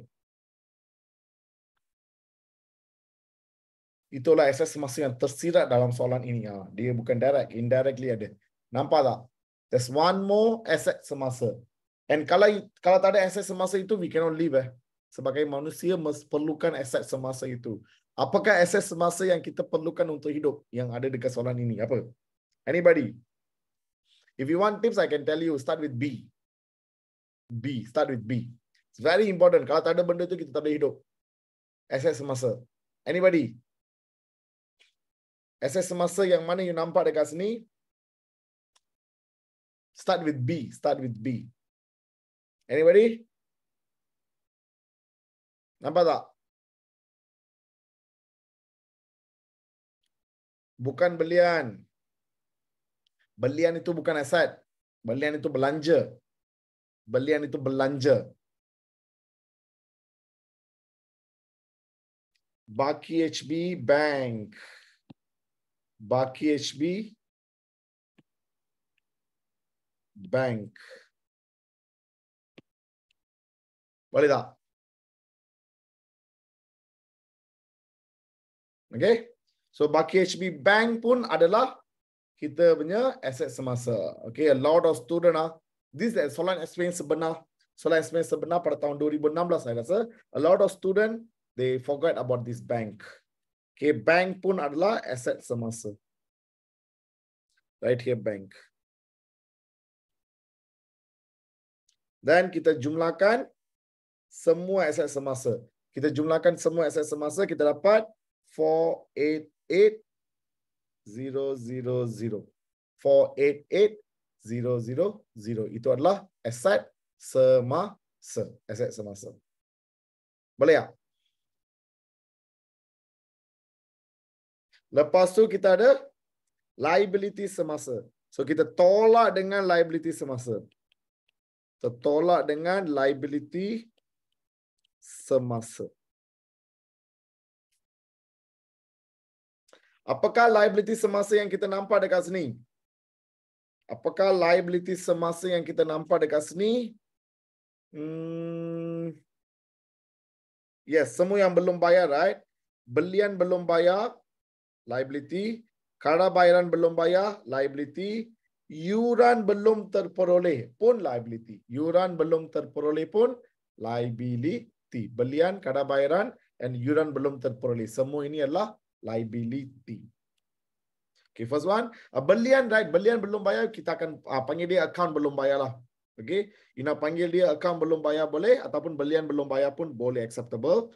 Itulah asset semasa yang tersirat dalam soalan ini. Dia bukan direct, indirectly ada. Nampak tak? There's one more asset semasa. And kalau tak ada asset semasa itu, we cannot live. Sebagai manusia perlukan aset semasa itu. Apakah aset semasa yang kita perlukan untuk hidup yang ada dekat soalan ini? Apa? Anybody? If you want tips, I can tell you. Start with B. B. Start with B. It's very important. Kalau tak ada benda itu, kita tak boleh hidup. Aset semasa. Anybody? Aset semasa yang mana you nampak dekat sini? Start with B. Start with B. Anybody? Nampak tak? Bukan belian. Belian itu bukan aset. Belian itu belanja. Belian itu belanja. Baki HB Bank. Baki HB Bank. Boleh tak? Okay. So Baki HB Bank pun adalah kita punya aset semasa. Okay. A lot of student this is soalan explain sebenar. Soalan explain sebenar pada tahun 2016 saya rasa. A lot of student they forgot about this bank. Okay. Bank pun adalah aset semasa. Right here bank. Dan kita jumlahkan semua aset semasa. Kita jumlahkan semua aset semasa, kita dapat 488,000. 488,000. Itu adalah aset semasa. Aset semasa. Boleh tak? Lepas tu kita ada liability semasa. So kita tolak dengan liability semasa. Tertolak dengan liability semasa. Apakah liability semasa yang kita nampak dekat sini? Apakah liability semasa yang kita nampak dekat sini? Yes, semua yang belum bayar, right? Belian belum bayar, liability. Kadar bayaran belum bayar, liability. Yuran belum terperoleh pun liability. Yuran belum terperoleh pun liability. Belian, kadar bayaran, and yuran belum terperoleh. Semua ini adalah liability. Okay, first one. Belian, right? Belian belum bayar, kita akan panggil dia account belum bayar lah. Okay. You nak panggil dia account belum bayar boleh, ataupun belian belum bayar pun boleh, acceptable.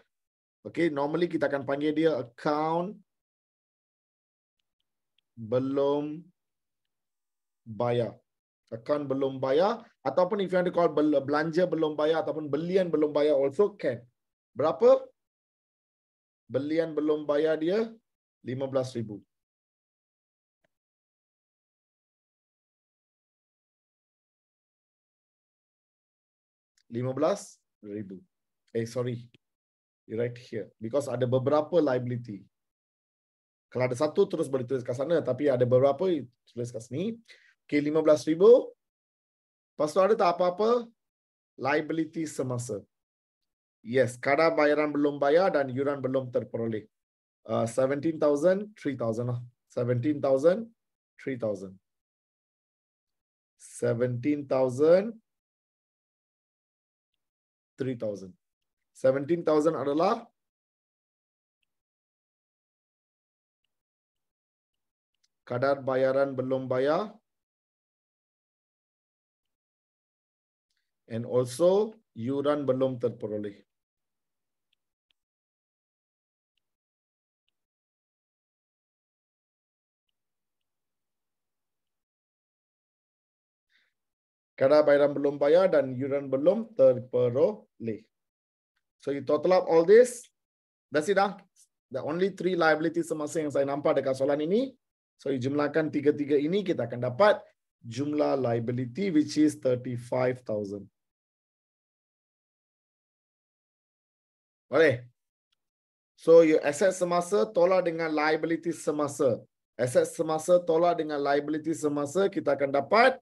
Okay, normally kita akan panggil dia account belum bayar. Account belum bayar. Ataupun if you want to call belanja belum bayar ataupun belian belum bayar also can. Berapa? Belian belum bayar dia 15,000. RM15,000. Sorry. Right here. Because ada beberapa liability. Kalau ada satu terus boleh tulis kat sana. Tapi ada beberapa tulis kat sini. Okay, 15,000. Lepas tu ada tak apa-apa? Liability semasa. Yes, kadar bayaran belum bayar dan yuran belum terperoleh. 17,000, 3,000 lah. 17,000, 3,000. 17,000, 3,000. 17,000 adalah kadar bayaran belum bayar and also yuran belum terperoleh. Kadar bayaran belum bayar dan yuran belum terperoleh. So you total up all this. That's it. The only 3 liability semasa yang saya nampak dekat soalan ini. So you jumlahkan 3-3 ini, kita akan dapat jumlah liability which is 35,000. Boleh? So your asset semasa tolak dengan liability semasa. Asset semasa tolak dengan liability semasa, kita akan dapat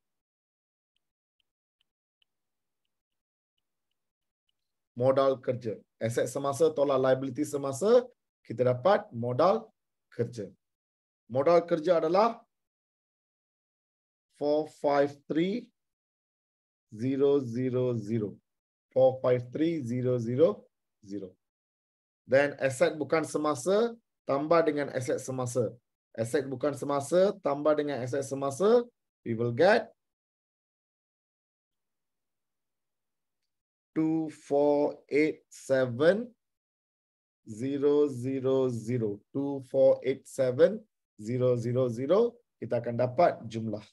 modal kerja. Aset semasa tolak liability semasa, kita dapat modal kerja. Modal kerja adalah 453,000. 453,000. Then aset bukan semasa tambah dengan aset semasa. Aset bukan semasa tambah dengan aset semasa, we will get 2487,000. 2487,000. Kita akan dapat jumlah.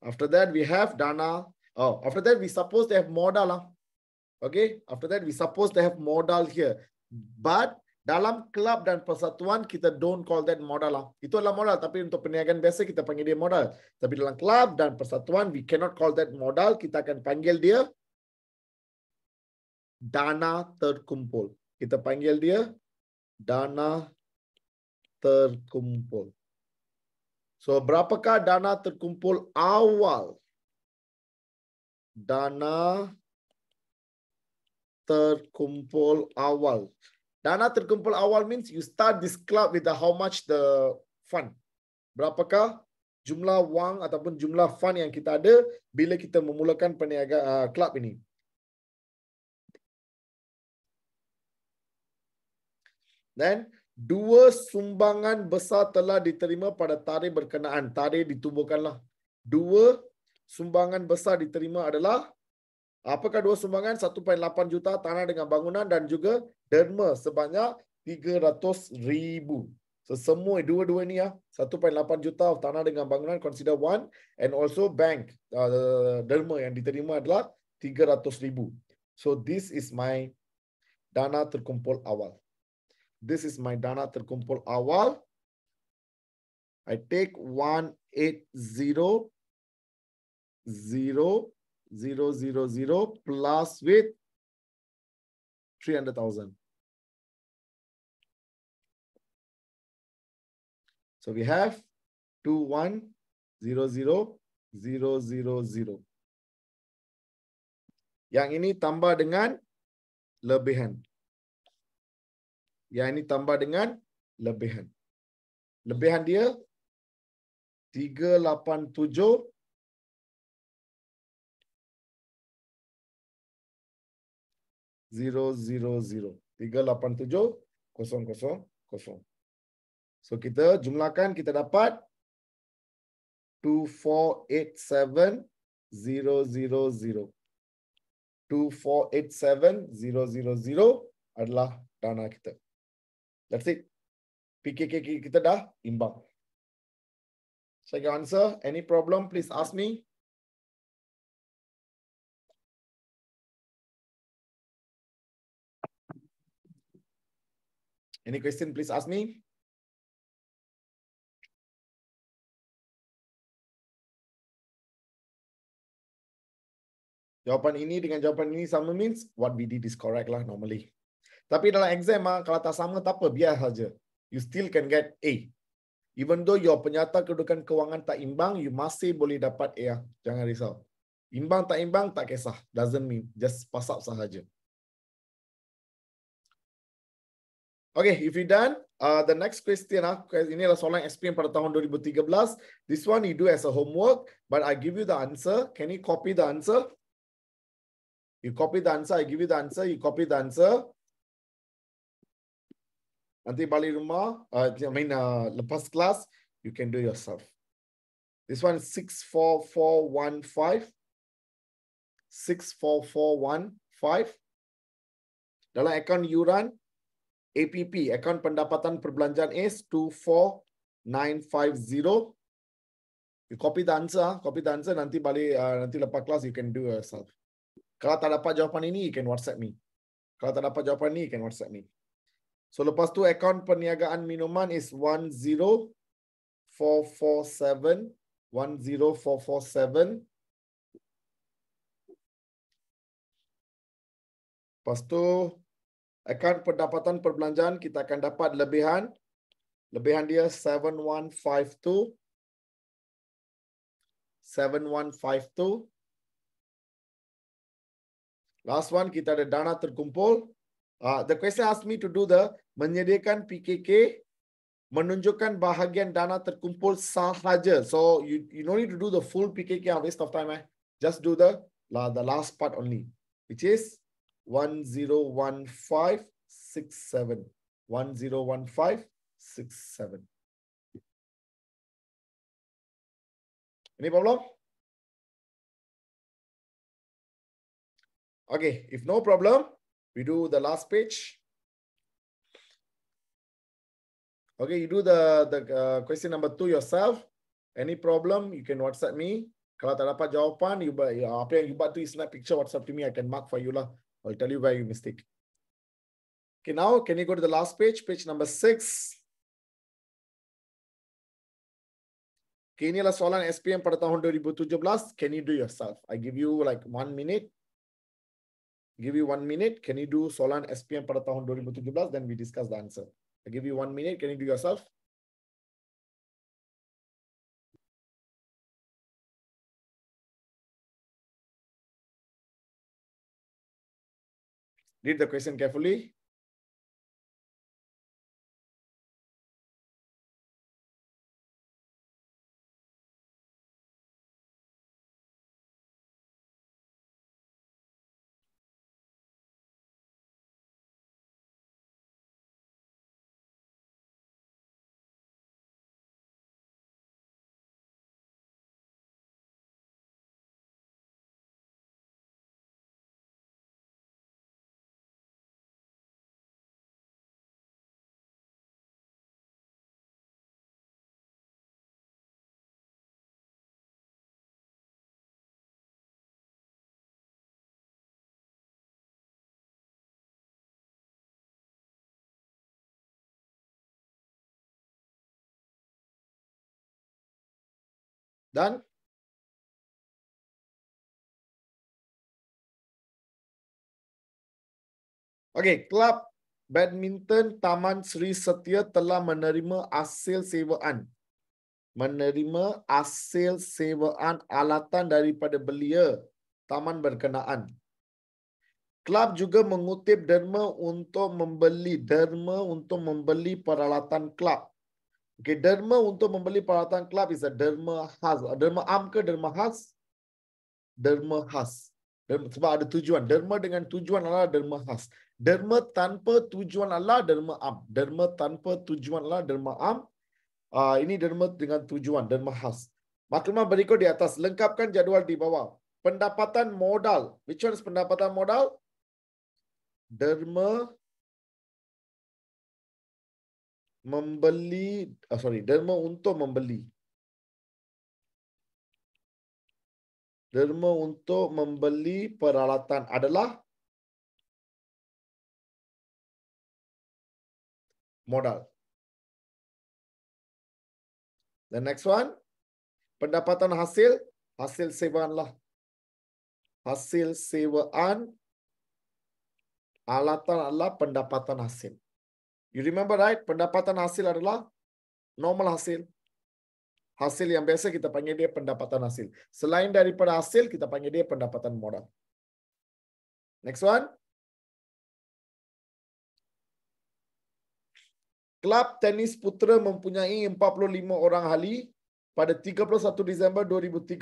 After that we have dana. After that we suppose to have modal lah. Okay. After that we suppose to have modal here. But dalam kelab dan persatuan kita don't call that modal lah. Itu adalah modal, tapi untuk perniagaan biasa kita panggil dia modal. Tapi dalam kelab dan persatuan we cannot call that modal. Kita akan panggil dia dana terkumpul. Kita panggil dia dana terkumpul. So, berapakah dana terkumpul awal? Dana terkumpul awal. Dana terkumpul awal means you start this club with how much the fund. Berapakah jumlah wang ataupun jumlah fund yang kita ada bila kita memulakan perniagaan club ini? Dan 2 sumbangan besar telah diterima pada tarikh berkenaan. Tarikh ditubuhkanlah. 2 sumbangan besar diterima adalah, apakah 2 sumbangan? 1.8 juta tanah dengan bangunan dan juga derma sebanyak 300,000. So semua dua-dua ni 1.8 juta tanah dengan bangunan consider 1, and also bank derma yang diterima adalah 300,000. So this is my dana terkumpul awal. This is my dana terkumpul awal. I take 180,000 plus with 300,000. So we have 21,000,000. Yang ini tambah dengan lebihan. Yang ini tambah dengan lebihan. Lebihan dia 387,000. 387,000. So kita jumlahkan, kita dapat 2487,000. 2487,000 adalah dana kita. That's it. PKK kita dah imbang. So I can answer. Any problem, please ask me. Any question, please ask me. Jawapan ini dengan jawapan ini sama means what we did is correct lah normally. Tapi dalam exam kalau tak sama tak apa, biar saja. You still can get A. Even though your penyata kedudukan kewangan tak imbang, you masih boleh dapat A. Jangan risau. Imbang tak imbang tak kisah. Doesn't mean. Just pass up sahaja. Okay, if you done, the next question, ini adalah soalan SPM pada tahun 2013. This one you do as a homework, but I give you the answer. Can you copy the answer? You copy the answer, I give you the answer, you copy the answer. Nanti balik rumah, lepas kelas, you can do yourself. This one is 64415. 64415. Dalam akaun yuran, APP, akaun pendapatan perbelanjaan is 24950. You copy the answer, nanti balik, nanti lepas kelas, you can do yourself. Kalau tak dapat jawapan ini, you can WhatsApp me. Kalau tak dapat jawapan ini, you can WhatsApp me. So lepas tu akaun perniagaan minuman is 10447. 10447. Lepas tu akaun pendapatan perbelanjaan kita akan dapat lebihan. Lebihan dia 7152. 7152. Last one, kita ada dana terkumpul. The question asked me to do the menyediakan PKK, menunjukkan bahagian dana terkumpul sahaja. So you don't need to do the full PKK, a waste of time. Just do the last part only, which is 101567. 101567. Any problem? Okay, if no problem, we do the last page. Okay, you do the question number 2 yourself. Any problem, you can WhatsApp me. Kalau tak dapat jawapan, apa yang you buat tu, snap picture, WhatsApp to me. I can mark for you lah. I'll tell you where you mistake. Okay, now can you go to the last page, page number 6. Okay, inilah soalan SPM pada tahun 2017. Can you do yourself? I give you like 1 minute. Give you 1 minute. Can you do soalan SPM pada tahun 2017? Then we discuss the answer. I give you 1 minute. Can you do yourself? Read the question carefully. Done? Okay, Kelab Badminton Taman Sri Setia telah menerima hasil sewaan. Menerima hasil sewaan alatan daripada belia taman berkenaan. Kelab juga mengutip derma untuk membeli peralatan kelab. Okay, derma untuk membeli peralatan kelab is a derma khas. Derma am ke derma khas? Derma khas. Sebab ada tujuan. Derma dengan tujuan adalah derma khas. Derma tanpa tujuan adalah derma am. Derma tanpa tujuan adalah derma am. Ini derma dengan tujuan, derma khas. Maklumat berikut di atas. Lengkapkan jadual di bawah. Pendapatan modal. Which one is pendapatan modal? Derma membeli, derma untuk membeli. Derma untuk membeli peralatan adalah modal. The next one, pendapatan hasil sewaan lah. Hasil sewaan alatan adalah pendapatan hasil. You remember right? Pendapatan hasil adalah normal hasil. Hasil yang biasa kita panggil dia pendapatan hasil. Selain daripada hasil, kita panggil dia pendapatan modal. Next one. Kelab tenis putra mempunyai 45 orang ahli pada 31 Disember 2013.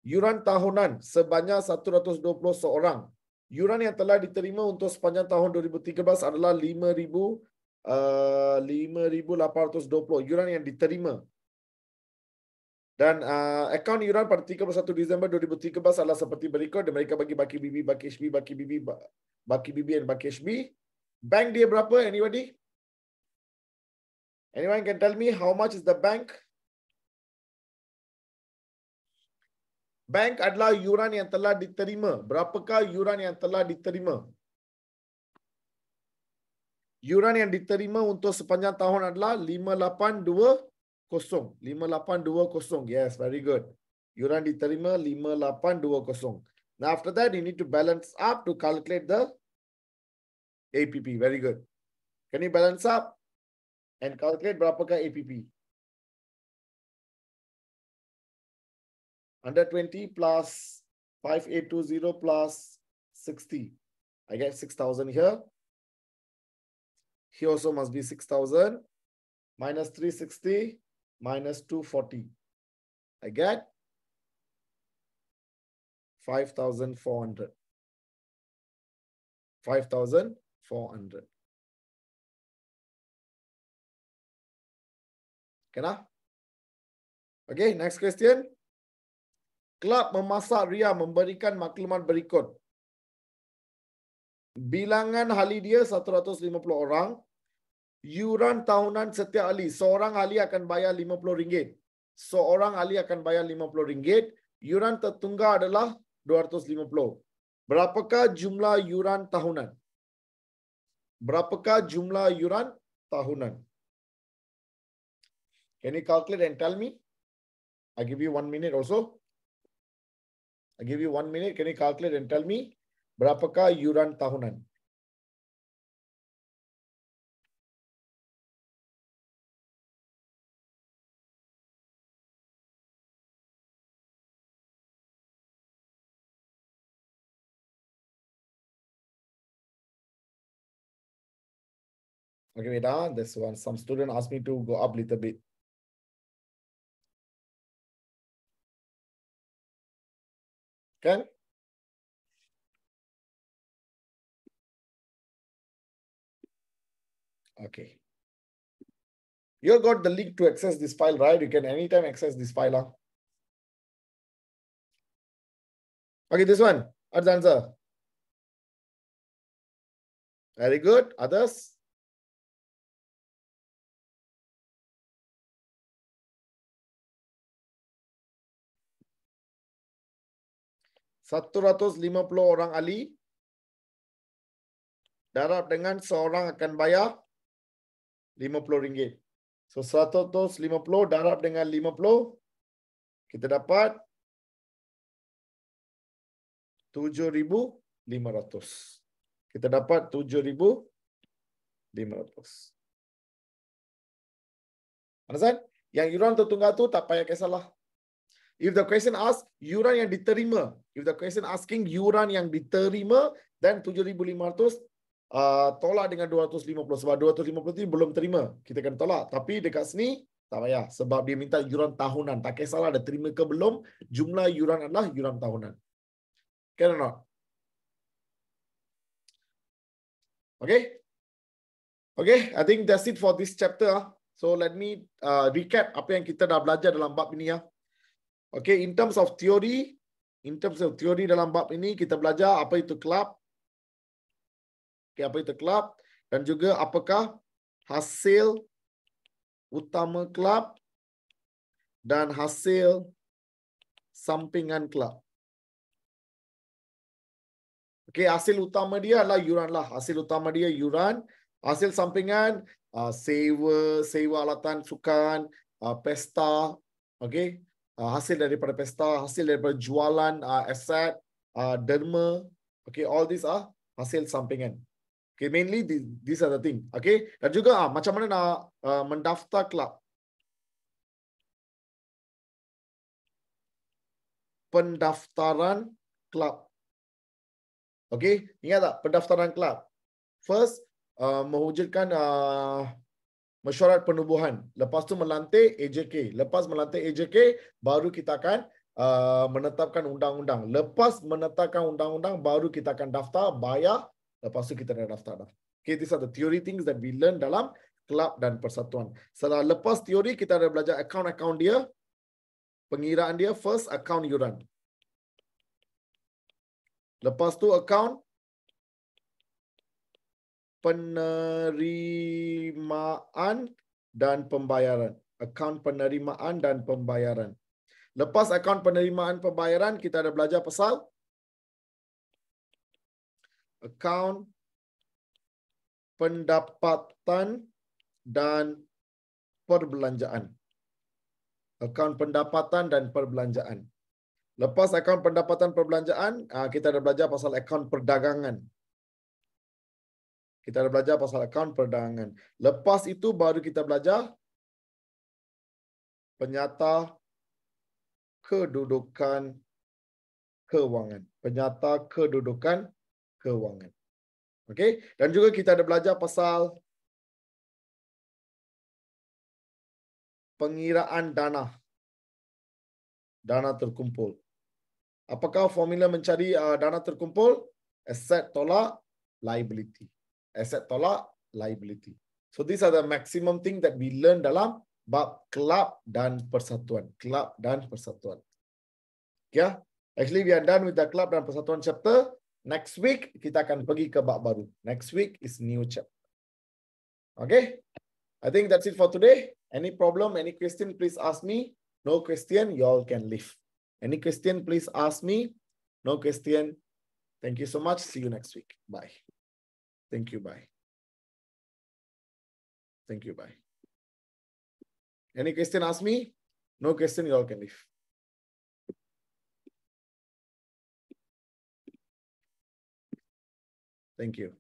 Yuran tahunan sebanyak 120 seorang. Yuran yang telah diterima untuk sepanjang tahun 2013 adalah 5,820 yuran yang diterima. Dan akaun yuran pada 31 Disember 2013 adalah seperti berikut. Dan mereka bagi baki BB, baki HB, baki BB, baki BB dan baki HB. Bank dia berapa? Anybody? Anyone can tell me how much is the bank? Bank adalah yuran yang telah diterima. Berapakah yuran yang telah diterima? Yuran yang diterima untuk sepanjang tahun adalah 5820. 5820. Yes, very good. Yuran diterima 5820. Now after that, you need to balance up to calculate the APP. Very good. Can you balance up and calculate berapakah APP? 120 plus 5820 plus 60. I get 6,000 here. Here also must be 6,000. Minus 360 minus 240. I get 5,400. 5,400. Kena? Okay, next question. Kelab memasak Ria memberikan maklumat berikut. Bilangan ahli dia 150 orang. Yuran tahunan setiap ahli. Seorang ahli akan bayar RM50. Seorang ahli akan bayar RM50. Yuran tertunggal adalah 250. Berapakah jumlah yuran tahunan? Berapakah jumlah yuran tahunan? Can you calculate and tell me? I give you 1 minute also. I give you 1 minute. Can you calculate and tell me? Berapakah yuran tahunan? Okay, wait, this one. Some student asked me to go up a little bit. Can? Okay. You got the link to access this file, right? You can anytime access this file. Okay, this one. What's the answer? Very good. Others? $150 orang ahli darab dengan seorang akan bayar RM50. So 150 darab dengan 50, kita dapat 7,500. Kita dapat 7,500. Understand? Yang yuran tertunggal tu tak payah kisahlah. If the question asks yuran yang diterima, if the question asking yuran yang diterima, then 7,500 tolak dengan 250 sebab 250 itu belum terima. Kita akan tolak. Tapi dekat sini tak payah sebab dia minta yuran tahunan. Tak kisahlah ada terima ke belum, jumlah yuran adalah yuran tahunan. Can or not? Okay? Okay, I think that's it for this chapter. So let me recap apa yang kita dah belajar dalam bab ini ya. Okay, in terms of theory dalam bab ini kita belajar apa itu kelab. Okay, apa itu kelab dan juga apakah hasil utama kelab dan hasil sampingan kelab. Okey, hasil utama dia adalah yuran lah. Hasil utama dia yuran. Hasil sampingan, sewa alatan sukan, pesta. Okey, hasil daripada pesta, hasil daripada jualan aset, derma. Okey, all these are hasil sampingan. Okay, mainly these are the thing. Okay, dan juga macam mana nak mendaftar kelab. Pendaftaran kelab. Okay, ingat tak pendaftaran kelab? First, mewujudkan mesyuarat penubuhan. Lepas tu melantik AJK. Lepas melantik AJK, baru kita akan menetapkan undang-undang. Lepas menetapkan undang-undang, baru kita akan daftar, bayar. Lepas tu kita dah daftar. Okay, these are the theory things that we learn dalam kelab dan persatuan. Setelah lepas teori, kita ada belajar akaun-akaun dia, pengiraan dia, first akaun yuran. Lepas tu akaun penerimaan dan pembayaran. Akaun penerimaan dan pembayaran. Lepas akaun penerimaan pembayaran, kita ada belajar pasal akaun pendapatan dan perbelanjaan. Akaun pendapatan dan perbelanjaan. Lepas akaun pendapatan perbelanjaan, kita ada belajar pasal akaun perdagangan. Kita ada belajar pasal akaun perdagangan. Lepas itu baru kita belajar penyata kedudukan kewangan. Penyata kedudukan kewangan. Okey, dan juga kita ada belajar pasal pengiraan dana. Dana terkumpul. Apakah formula mencari dana terkumpul? Aset tolak liability. Aset tolak liability. So these are the maximum thing that we learn dalam bab kelab dan persatuan. Kelab dan persatuan. Yeah. Actually we are done with the kelab dan persatuan chapter. Next week kita akan pergi ke bab baru. Next week is new chapter. Okay. I think that's it for today. Any problem, any question, please ask me. No question, you all can leave. Any question, please ask me. No question. Thank you so much. See you next week. Bye. Thank you. Bye. Thank you. Bye. Any question, ask me. No question, you all can leave. Thank you.